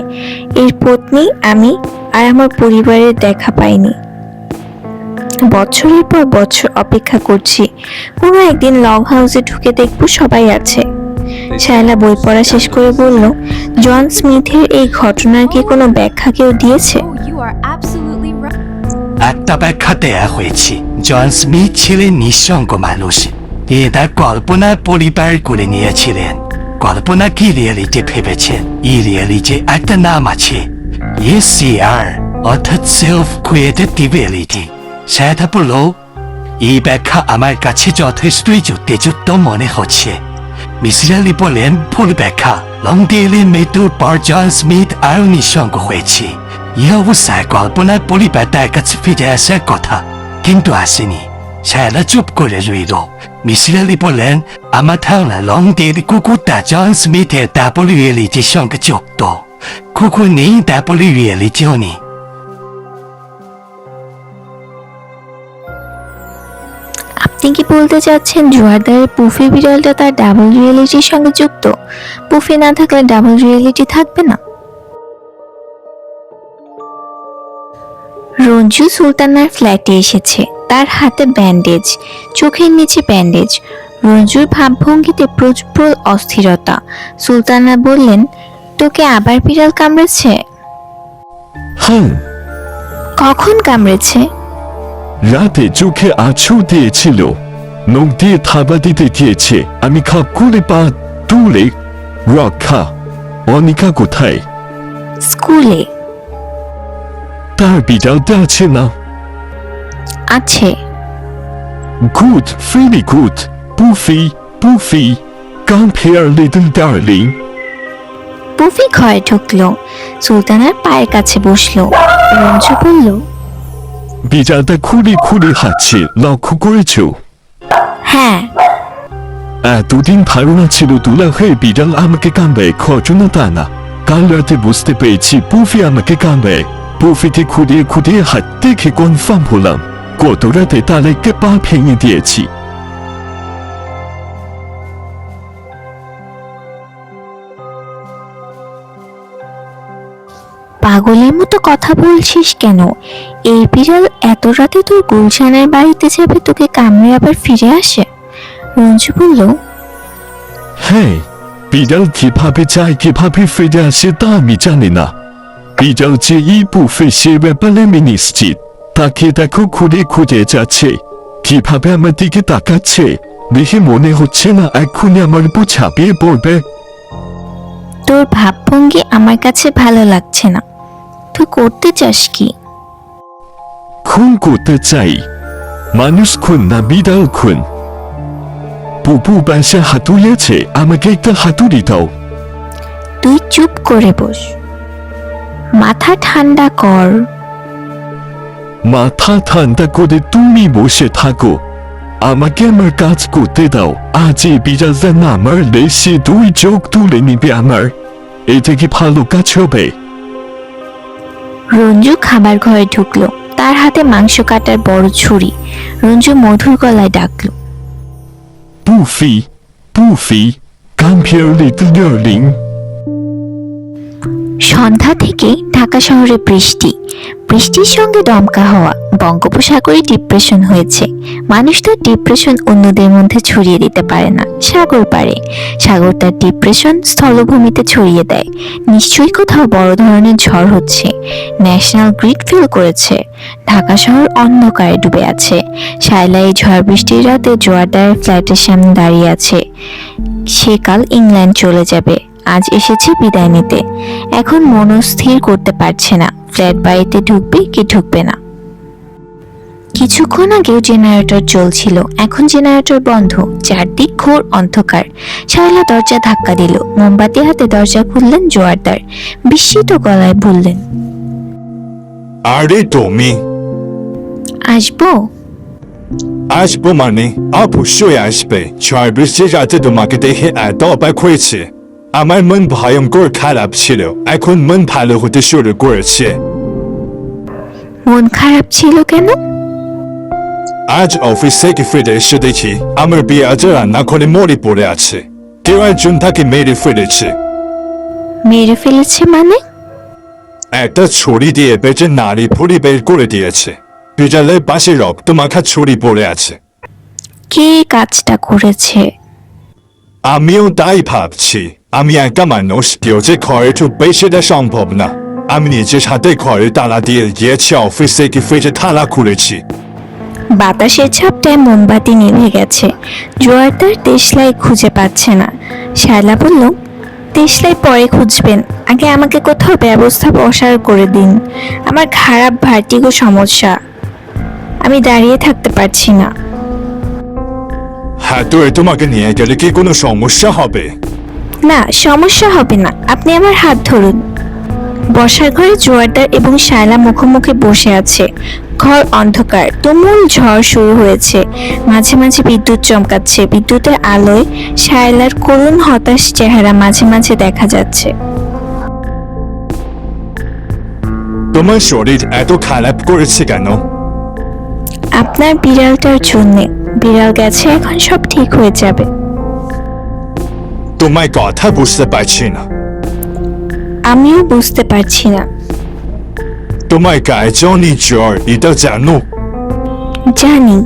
এর পত্নী আমি, আর আমার পরিবারের দেখা পাইনি। বছরের পর বছর অপেক্ষা করছি, কোনো একদিন লগ হাউসে ঢুকে দেখবো সবাই আছে। শায়লা বই পড়া শেষ করে বলল, জন স্মিথের এই ঘটনার কি কোনো ব্যাখ্যা কেউ দিয়েছে? Oh, you are absolutely right. একটা ব্যাখ্যা দেয়া হয়েছে। জন স্মিথ ছিলেন নিঃসঙ্গ মানুষ। তিনি তার কল্পনার পরিবার করে নিয়েছিলেন। কল্পনা কি রিয়েলিটি ভেবেছেন? এই রিয়েলিটি একটা নাম আছে, SCR, অর্থাৎ সেলফ ক্রিয়েটেড রিয়েলিটি। সেটা হলো এই ব্যাখ্যা আমার কাছে যথেষ্টই যুক্তিযুক্ত মনে হচ্ছে। মিসির আলী বলেন ভুল ব্যাখ্যা। লংডিয়েলের মৃত্যুর পর জন স্মিথ আরও নিঃসঙ্গ হয়েছে। এই অবস্থায় কল্পনার পরিবার তার কাছে ফিরে আসার কথা, কিন্তু আসেনি। শায়লা চুপ করে রইল। মিসির আলী বলেন, আমার ধারণা লংডিয়েল কুকুরটা জন স্মিথের ডাবল রিয়েলিটির সঙ্গে যুক্ত। কুকুর নেই, ডাবল রিয়েলিটিও নেই। আপনি কি বলতে চাচ্ছেন জোয়ারদারের পুফি বিড়ালটা তার ডাবল রিয়েলিটির সঙ্গে যুক্ত? পুফি না থাকলে ডাবল রিয়েলিটি থাকবে না? রঞ্জু সুলতানার ফ্ল্যাটে এসেছে। তার হাতে ব্যান্ডেজ, চোখের নিচে ব্যান্ডেজ। রঞ্জুর ভাবভঙ্গিতে প্রচুর অস্থিরতা। সুলতানা বললেন, তোকে আবার বিড়াল কামড়েছে? হ্যাঁ, কখন কামড়েছে? রাতে চোখে আছু দিয়েছিল, নখ দিয়ে থাবা দিতে গিয়েছে। আমি খাপ করে পা তুলে রক্ষা। অনিকা কোথায়? স্কুলে। তার বিড়ালটা আছে না? আছে। Good, very good. Puffy, Puffy, come here little darling. Puffy ঘরে ঢুকলো, সুলতানার পায়ের কাছে বসলো। রঞ্জু বলল, বিড়ালটা খুঁড়ে খুঁড়ে হাঁটছে, লক্ষ্য করেছো? হ্যাঁ। এতদিন ধারণা ছিল দুলা হয়ে বিড়াল আমাকে কামড়ে, ঘটনা তা না। কাল রাতে বুঝতে পেরেছি পুফি আমাকে কামড়ে। পুফিকে খুঁড়িয়ে খুঁড়িয়ে হাত দেখে কনফার্ম হলাম। গত রাতে তার একটা পা ভেঙে দিয়েছি। পাগলের মতো কথা বলছিস কেন? এই বিড়াল এত রাতে তোর গুলশানের বাড়িতে যাবে, তোকে কামড়ে আবার ফিরে আসে? রঞ্জু বলল, হ্যাঁ, বিড়াল কিভাবে যায় কিভাবে ফিরে আসে তা আমি জানি না। বিড়াল যে এই পুফি সে ব্যাপারে আমি নিশ্চিত। তাকে দেখো খুঁড়ে খুঁড়ে যাচ্ছে, কিভাবে আমার দিকে তাকাচ্ছে। দেখে মনে হচ্ছে না এক্ষুনি আমার উপর ঝাঁপিয়ে পড়বে। তোর ভাবভঙ্গি আমার কাছে ভালো লাগছে না। তুই করতে চাস কি? খুন করতে চাই। মানুষ খুন না বিড়াল খুন। পুপু বাসা হাতুড়িয়েছে, আমাকে একটা হাতুড়ি দাও। তুই চুপ করে বস, মাথা ঠান্ডা কর। মাথা ঠান্ডা করে তুমি বসে থাকো, আমাকে আমার কাজ করতে দাও। আজ এই বিড়ালটা না মারলে সে দুই চোখ তুলে নিবে আমার। এটা কি ভালো কাজ হবে? রঞ্জু খাবার ঘরে ঢুকলো, তার হাতে মাংস কাটার বড় ছুরি। রঞ্জু মধুর গলায় ডাকলো, পুফি, Puffy, come here little darling. সন্ধ্যা থেকে ঢাকা শহরে বৃষ্টি, বৃষ্টির সঙ্গে দমকা হওয়া। বঙ্গোপসাগরে ডিপ্রেশন হয়েছে। মানুষ তার ডিপ্রেশন অন্যদের মধ্যে ছড়িয়ে দিতে পারে না, সাগর পারে। সাগর তার ডিপ্রেশন স্থলভূমিতে ছড়িয়ে দেয়। নিশ্চয়ই কোথাও বড় ধরনের ঝড় হচ্ছে। ন্যাশনাল গ্রিড ফেল করেছে। ঢাকা শহর অন্ধকারে ডুবে আছে। শায়লা এই ঝড় বৃষ্টির রাতে জোয়ারদারের ফ্ল্যাটের সামনে দাঁড়িয়ে আছে। সে কাল ইংল্যান্ড চলে যাবে, আজ এসেছে বিদায় নিতে। এখন মনস্থির করতে পারছে না ফ্ল্যাট বাড়িতে ঢুকবে কি ঢুকবে না। কিছুক্ষণ আগেও জেনারেটর চলছিল, এখন জেনারেটর বন্ধ। চারদিক ঘোর অন্ধকার। শায়লা দরজা ধাক্কা দিল। মোমবাতি হাতে দরজা খুললেন জোয়ারদার। বিস্মিত গলায় বললেন, আরে তুমি আসবো? আসবো মানে অবশ্যই আসবে। ঝড় বৃষ্টির রাতে তোমাকে দেখে এত অবাক হয়েছে। আমার মন ভয়ঙ্কর খারাপ ছিল, এখন মন ভালো হতে শুরু করেছে। মন খারাপ ছিল কেন? আজ অফিস থেকে ফিরে এসে দেখি আমার বিয়াটা রান্না করে মরে পড়ে আছে। কেউ একজন তাকে মেরে ফেলেছে। মেরে ফেলেছে মানে? একটা ছুরি দিয়ে বেঁচে নাড়ি ভুড়ি বের করে দিয়েছে। বিড়ালের পাশে রক্ত মাখা ছুরি পড়ে আছে। কে কাজটা করেছে? আমিও তাই ভাবছি। আমি একটা মানুষ, কেউ যে ঘরে ঢুকবে সেটা সম্ভব না। আমি নিজের হাতে ঘরে তালা দিয়ে গিয়েছি, অফিস থেকে ফিরে তালা খুলেছি। বাতাসের ঝাপটায় মোমবাতি নিভে গেছে। জোয়ারদার দেশলাই খুঁজে পাচ্ছে না। শায়লা বলল, দেশলাই পরে খুঁজবেন, আগে আমাকে কোথাও ব্যবস্থা বসার করে দিন। আমার খারাপ ভার্টিগো সমস্যা, আমি দাঁড়িয়ে থাকতে পারছি না। হাতুড়ে তোমাকে নিয়ে গেলে কি কোনো সমস্যা হবে? না, সমস্যা হবে না, আপনি আমার হাত ধরুন। বসার ঘরে জোয়ারদার এবং শায়লা মুখোমুখি বসে আছে। ঘর অন্ধকার, তুমুল ঝড় শুরু হয়েছে। মাঝে মাঝে বিদ্যুৎ চমকাচ্ছে। বিদ্যুতের আলোয় শায়লার করুণ হতাশ চেহারা মাঝে মাঝে দেখা যাচ্ছে। তোমার শরীর এত খারাপ করেছে কেন? আপনার বিড়ালটার জন্যে। বিড়াল গেছে, এখন সব ঠিক হয়ে যাবে। তোমার কথা বুঝতে পারছি না। আমিও বুঝতে পারছি না। তোমার গায়ে জনি জ্বর, এটা জানো? জানি।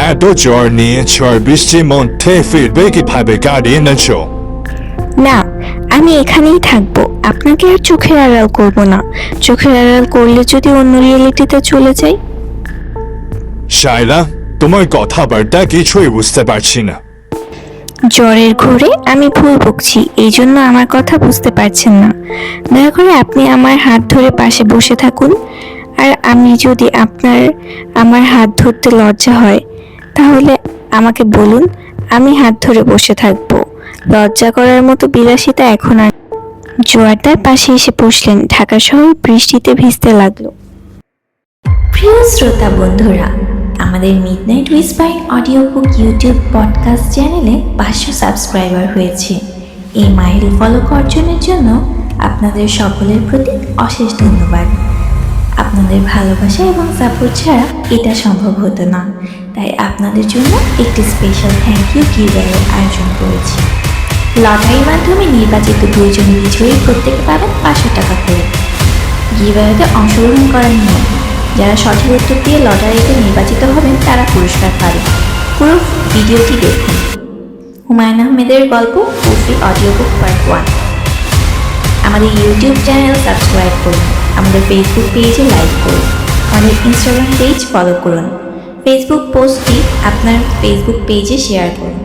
এত জ্বর নিয়ে ঝড় বৃষ্টির মধ্যে ফিরবে কিভাবে গাড়ি এনেছো? না, আমি এখানেই থাকবো। আপনাকে আর চোখের আড়াল করব না। চোখের আড়াল করলে যদি অন্য রিয়েলিটিতে চলে যাই। শায়লা, তোমার কথাবার্তা কিছুই বুঝতে পারছি না। জ্বরের ঘোরে আমি ভুল বকছি, এই জন্য আমার কথা বুঝতে পারছেন না। দয়া করে আপনি আমার হাত ধরে পাশে বসে থাকুন। আর আমি যদি আমার হাত ধরতে লজ্জা হয় তাহলে আমাকে বলুন, আমি হাত ধরে বসে থাকবো। লজ্জা করার মতো বিলাসিতা এখন আর। জোয়ারদার পাশে এসে বসলেন। ঢাকা শহর বৃষ্টিতে ভিজতে লাগলো। প্রিয় শ্রোতা বন্ধুরা, আমাদের midnight whispering audio book YouTube podcast চ্যানেলে 500 সাবস্ক্রাইবার হয়েছে। এই মাইলফলক অর্জনের জন্য আপনাদের সকলের প্রতি অশেষ ধন্যবাদ। আপনাদের ভালোবাসা এবং সাপোর্ট ছাড়া এটা সম্ভব হতো না। তাই আপনাদের জন্য একটি স্পেশাল থ্যাংক ইউ গিভঅ্যাওয়ের আয়োজন করেছি। লটারির মাধ্যমে নির্বাচিত 2 জন বিজয়ী প্রত্যেকে পাবেন 500 টাকা করে। গিভঅ্যাওয়েতে অংশগ্রহণ করার নিয়ম: যারা সঠিক উত্তর দিয়ে লটারিতে নির্বাচিত হবেন তারা পুরস্কার পাবেন। পুরো ভিডিওটি দেখুন। হুমায়ুন আহমেদের গল্প পুফি অডিও বুক পার্ট 1। আমাদের ইউটিউব চ্যানেল সাবস্ক্রাইব করুন, আমাদের ফেসবুক পেজে লাইক করুন, আমাদের ইনস্টাগ্রাম পেজ ফলো করুন। ফেসবুক পোস্টটি আপনার ফেসবুক পেজে শেয়ার করুন।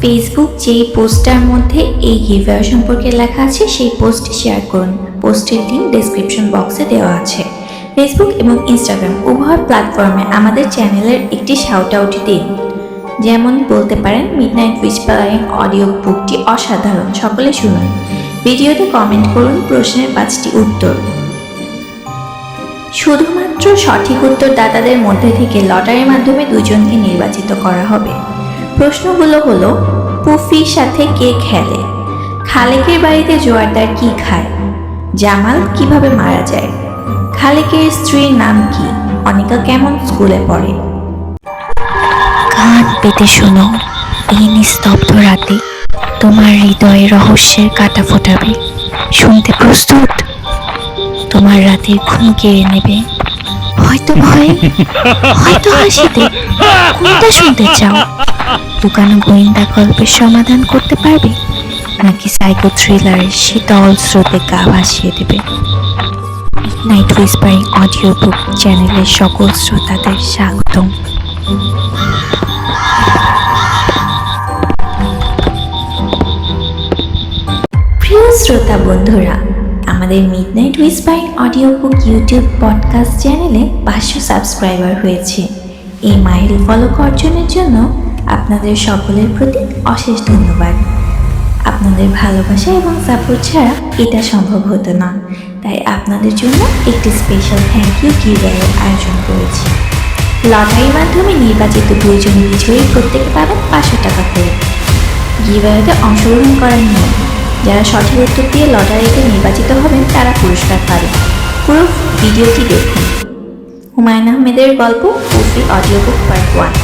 ফেসবুক যেই পোস্টটার মধ্যে এই গিভঅ্যাওয়ে সম্পর্কে লেখা আছে সেই পোস্টটি শেয়ার করুন। পোস্টের লিংক ডেসক্রিপশন বক্সে দেওয়া আছে। ফেসবুক এবং ইনস্টাগ্রাম উভয় প্ল্যাটফর্মে আমাদের চ্যানেলের একটি শাউট আউট দিন। যেমন বলতে পারেন, মিডনাইট হুইসপারিং অডিও বুকটি অসাধারণ, সকলে শুনুন। ভিডিওতে কমেন্ট করুন প্রশ্নের 5টি উত্তর। শুধুমাত্র সঠিক উত্তরদাতাদের মধ্যে থেকে লটারির মাধ্যমে 2 জনকে নির্বাচিত করা হবে। প্রশ্নগুলো হলো: পুফির সাথে কে খেলে? খালেকের বাড়িতে জোয়ারদার কি খায়? জামাল কিভাবে মারা যায়? খালেকের স্ত্রীর নাম কি? অনিকা কেমন স্কুলে পড়ে? কান পেতে শোনো, এই নিস্তব্ধ রাতে তোমার হৃদয়ে রহস্যের কাঁটা ফোটাবে। শুনতে প্রস্তুত? তোমার রাতের ঘুম কেড়ে নেবে, হয়তো ভয়ে, হয়তো হাসিতে। কোনটা শুনতে চাও? লুকানো গোয়েন্দা গল্পের সমাধান করতে পারবে, নাকি সাইকো থ্রিলারের শীতল স্রোতে গা ভাসিয়ে দেবে? নাইট হুইসপারিং অডিও বুক চ্যানেলের সকল শ্রোতাদের স্বাগতম। প্রিয় শ্রোতা বন্ধুরা, আমাদের midnight whispering audio book YouTube podcast চ্যানেলে 500 সাবস্ক্রাইবার হয়েছে। এই মাইলফলক অর্জনের জন্য আপনাদের সকলের প্রতি অশেষ ধন্যবাদ। আপনাদের ভালোবাসা এবং সাপোর্ট ছাড়া এটা সম্ভব হতো না। তাই আপনাদের জন্য একটি স্পেশাল থ্যাংক ইউ গিভঅ্যাওয়ের আয়োজন করেছি। লটারির মাধ্যমে নির্বাচিত 2 জন বিজয়ী প্রত্যেকে পাবেন 500 টাকা করে। গিভঅ্যাওয়েতে অংশগ্রহণ করার নিয়ম: যারা সঠিক উত্তর দিয়ে লটারিতে নির্বাচিত হবেন তারা পুরস্কার পাবেন। পুরো ভিডিওটি দেখুন। হুমায়ুন আহমেদের গল্প পুফি অডিও বুক পার্ট 1।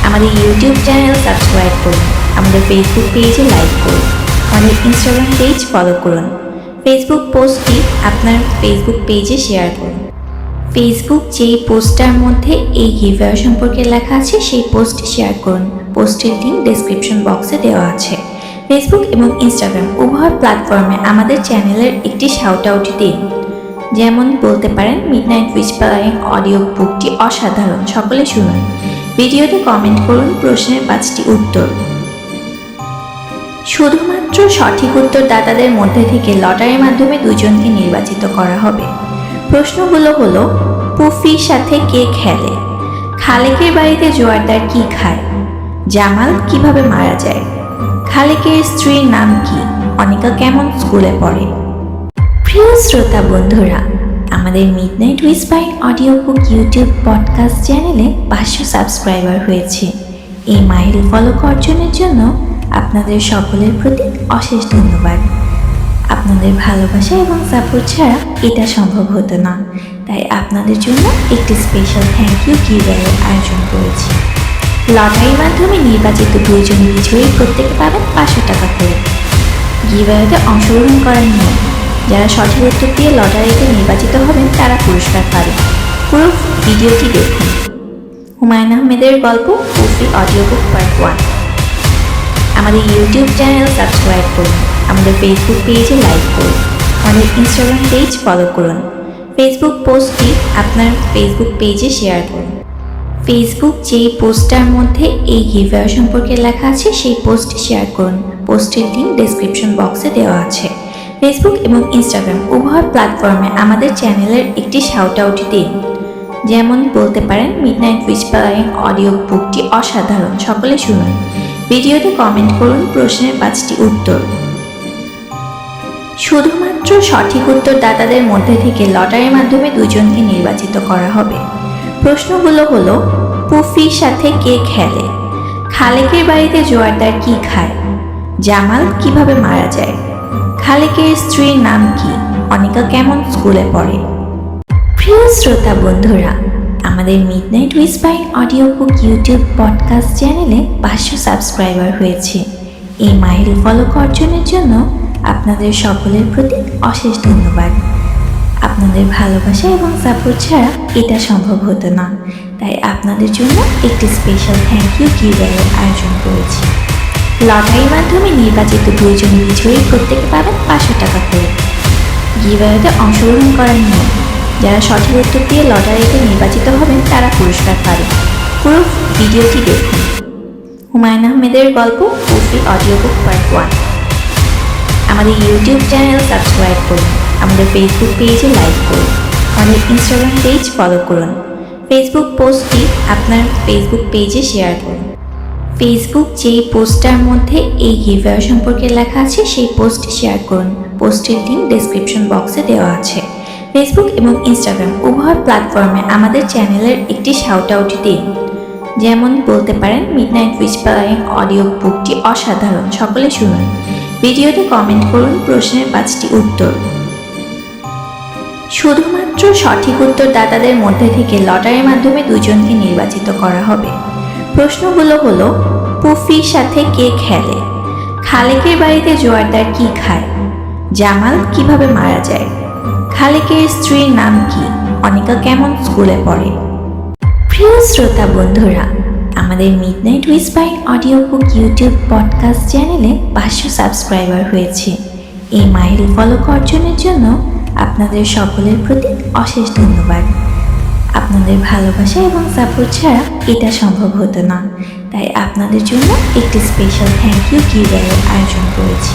আমাদের ইউটিউব চ্যানেল সাবস্ক্রাইব করুন, আমাদের ফেসবুক পেজে লাইক করুন, আমাদের ইনস্টাগ্রাম পেজ ফলো করুন। ফেসবুক পোস্টটি আপনার ফেসবুক পেজে শেয়ার করুন। ফেসবুক যেই পোস্টটার মধ্যে এই গিভঅ্যাওয়ে সম্পর্কে লেখা আছে সেই পোস্টটি শেয়ার করুন। পোস্টের লিংক ডেসক্রিপশন বক্সে দেওয়া আছে। ফেসবুক এবং ইনস্টাগ্রাম উভয় প্ল্যাটফর্মে আমাদের চ্যানেলের একটি শাউট আউট দিন। যেমন বলতে পারেন, মিডনাইট হুইসপারিং অডিও বুকটি অসাধারণ, সকলে শুনুন। ভিডিওতে কমেন্ট করুন প্রশ্নের 5টি উত্তর। শুধুমাত্র সঠিক উত্তরদাতাদের মধ্যে থেকে লটারির মাধ্যমে 2 জনকে নির্বাচিত করা হবে। প্রশ্নগুলো হলো: পুফির সাথে কে খেলে? খালেকের বাড়িতে জোয়ারদার কি খায়? জামাল কিভাবে মারা যায়? খালেকের স্ত্রীর নাম কি? অনিকা কেমন স্কুলে পড়ে? প্রিয় শ্রোতা বন্ধুরা, আমাদের midnight whisper audio book YouTube podcast চ্যানেলে 500 সাবস্ক্রাইবার হয়েছে। এই মাইল ফলো অর্জনের জন্য আপনাদের সকলের প্রতি অশেষ ধন্যবাদ। আপনাদের ভালোবাসা এবং সাপোর্ট ছাড়া এটা সম্ভব হতো না, তাই আপনাদের জন্য একটি স্পেশাল থ্যাংক ইউ গিভঅ্যাওয়ের আয়োজন করেছি। লটারির মাধ্যমে নির্বাচিত 2 জন বিজয়ী প্রত্যেকে পাবেন 500 টাকা করে। গিভঅ্যাওয়েতে অংশগ্রহণ করার নিয়ম: যারা সঠিক উত্তর দিয়ে লটারিতে নির্বাচিত হবেন তারা পুরস্কার পাবেন। পুরো ভিডিওটি দেখুন। হুমায়ুন আহমেদের গল্প পুফি অডিও বুক পার্ট 1। আমাদের ইউটিউব চ্যানেল সাবস্ক্রাইব করুন, আমাদের ফেসবুক পেজে লাইক করুন, আমাদের ইনস্টাগ্রাম পেজ ফলো করুন। ফেসবুক পোস্টটি আপনার ফেসবুক পেজে শেয়ার করুন। ফেসবুক যেই পোস্টটার মধ্যে এই গিভঅ্যাওয়ে সম্পর্কে লেখা আছে সেই পোস্ট শেয়ার করুন। পোস্টের লিঙ্ক ডেসক্রিপশন বক্সে দেওয়া আছে। ফেসবুক এবং ইনস্টাগ্রাম উভয় প্ল্যাটফর্মে আমাদের চ্যানেলের একটি শাউট আউট দিন। যেমন বলতে পারেন, মিডনাইট উইসপারিং অডিও বুকটি অসাধারণ, সকলে শুনুন। ভিডিওতে কমেন্ট করুন প্রশ্নের 5টি উত্তর। শুধুমাত্র সঠিক উত্তরদাতাদের মধ্যে থেকে লটারির মাধ্যমে 2 জনকে নির্বাচিত করা হবে। প্রশ্নগুলো হলো: পুফির সাথে কে খেলে? খালেকের বাড়িতে জোয়ারদার কি খায়? জামাল কিভাবে মারা যায়? খালেকের স্ত্রীর নাম কি? অনিকা কেমন স্কুলে পড়ে? প্রিয় শ্রোতা বন্ধুরা, আমাদের midnight whisper audio book YouTube podcast চ্যানেলে 500 সাবস্ক্রাইবার হয়েছে। এই মাইল ফলো অর্জনের জন্য আপনাদের সকলের প্রতি অশেষ ধন্যবাদ। আপনাদের ভালোবাসা এবং সাপোর্ট ছাড়া এটা সম্ভব হতো না, তাই আপনাদের জন্য একটি স্পেশাল থ্যাংক ইউ গিভঅ্যাওয়ের আয়োজন করেছি। লটারির মাধ্যমে নির্বাচিত 2 জন বিজয়ী প্রত্যেকে পাবেন 500 টাকা করে। গিভঅ্যাওয়েতে অংশগ্রহণ করার নিয়ম: যারা সঠিক উত্তর দিয়ে লটারিতে নির্বাচিত হবেন তারা পুরস্কার পাবেন। পুরো ভিডিওটি দেখুন। হুমায়ুন আহমেদের গল্প পুফি অডিও বুক পার্ট 1। আমাদের ইউটিউব চ্যানেল সাবস্ক্রাইব করুন, আমাদের ফেসবুক পেজে লাইক করুন, আমাদের ইনস্টাগ্রাম পেজ ফলো করুন। ফেসবুক পোস্টটি আপনার ফেসবুক পেজে শেয়ার করুন। ফেসবুক যেই পোস্টটার মধ্যে এই গিভঅ্যাওয়ে সম্পর্কে লেখা আছে সেই পোস্ট শেয়ার করুন। পোস্টের লিঙ্ক ডেসক্রিপশন বক্সে দেওয়া আছে। ফেসবুক এবং ইনস্টাগ্রাম উভয় প্ল্যাটফর্মে আমাদের চ্যানেলের একটি শাউট আউট দিন। যেমন বলতে পারেন, মিডনাইট উইসপারিং অডিও বুকটি অসাধারণ, সকলে শুনুন। ভিডিওতে কমেন্ট করুন প্রশ্নের 5টি উত্তর। শুধুমাত্র সঠিক উত্তরদাতাদের মধ্যে থেকে লটারির মাধ্যমে 2 জনকে নির্বাচিত করা হবে। প্রশ্নগুলো হলো: পুফির সাথে কে খেলে? খালেকের বাড়িতে জোয়ারদার কি খায়? জামাল কিভাবে মারা যায়? খালেকের স্ত্রীর নাম কি? অনিকা কেমন স্কুলে পড়ে? প্রিয় শ্রোতা বন্ধুরা, আমাদের midnight whisper audio book YouTube podcast চ্যানেলে 500 সাবস্ক্রাইবার হয়েছে। এই মাইল ফলো অর্জনের জন্য আপনাদের সকলের প্রতি অশেষ ধন্যবাদ। আপনাদের ভালোবাসা এবং সাপোর্ট ছাড়া এটা সম্ভব হতো না, তাই আপনাদের জন্য একটি স্পেশাল থ্যাংক ইউ গিভঅ্যাওয়ের আয়োজন করেছি।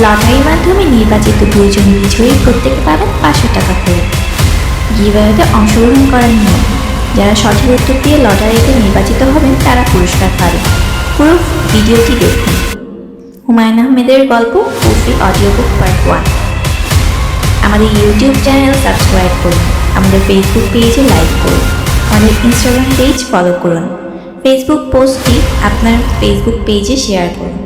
লটারির মাধ্যমে নির্বাচিত 2 জন বিজয়ী প্রত্যেকে পাবেন 500 টাকা করে। গিভঅ্যাওয়েতে অংশগ্রহণ করার নিয়ম: যারা সঠিক উত্তর দিয়ে লটারিতে নির্বাচিত হবেন তারা পুরস্কার পাবেন। পুরো ভিডিওটি দেখুন। হুমায়ুন আহমেদের গল্প পুফি অডিও বুক পার্ট 1। আমাদের ইউটিউব চ্যানেল সাবস্ক্রাইব করুন, আমাদের ফেসবুক পেজে লাইক করুন, আমাদের ইনস্টাগ্রাম পেজ ফলো করুন। ফেসবুক পোস্টটি আপনার ফেসবুক পেজে শেয়ার করুন।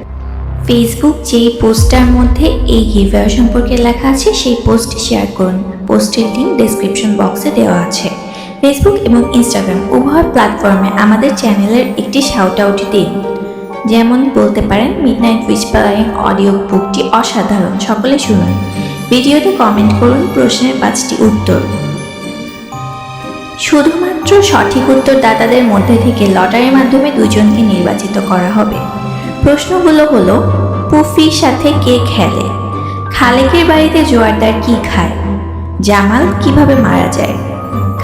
ফেসবুক যেই পোস্টটার মধ্যে এই গিভঅ্যাওয়ে সম্পর্কে লেখা আছে সেই পোস্ট শেয়ার করুন। পোস্টের লিঙ্ক ডেসক্রিপশন বক্সে দেওয়া আছে। ফেসবুক এবং ইনস্টাগ্রাম উভয় প্ল্যাটফর্মে আমাদের চ্যানেলের একটি শাউট আউট দিন। যেমন বলতে পারেন, মিডনাইট উইসপারিং অডিও বুকটি অসাধারণ, সকলে শুনুন। ভিডিওতে কমেন্ট করুন প্রশ্নের 5টি উত্তর। শুধুমাত্র সঠিক উত্তরদাতাদের মধ্যে থেকে লটারির মাধ্যমে 2 জনকে নির্বাচিত করা হবে। প্রশ্নগুলো হলো: পুফির সাথে কে খেলে? খালেকের বাড়িতে জোয়ারদার কি খায়? জামাল কিভাবে মারা যায়?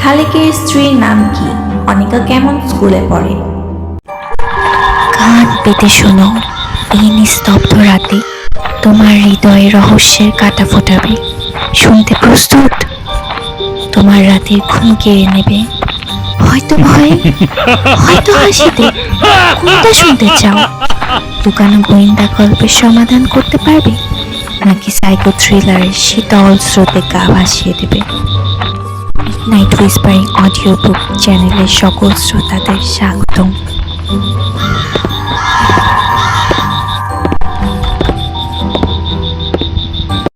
খালেকের স্ত্রীর নাম কি? অনিকা কেমন স্কুলে পড়ে? কান পেতে শোনো, এই নিস্তব্ধ রাতে তোমার হৃদয়ে রহস্যের কাঁটা ফোটাবে। শুনতে প্রস্তুত? তোমার রাতের ঘুম কেড়ে নেবে, হয়তো ভয়ে, হয়তো হাসিতে, কোনটা শুনতে চাও? দোকানে গোয়েন্দা গল্পের সমাধান করতে পারবে, নাকি সাইকো থ্রিলারের শীতল স্রোতে গা ভাসিয়ে দেবে? মিডনাইট হুইসপারিং অডিও বুক চ্যানেলের সকল শ্রোতাদের স্বাগতম।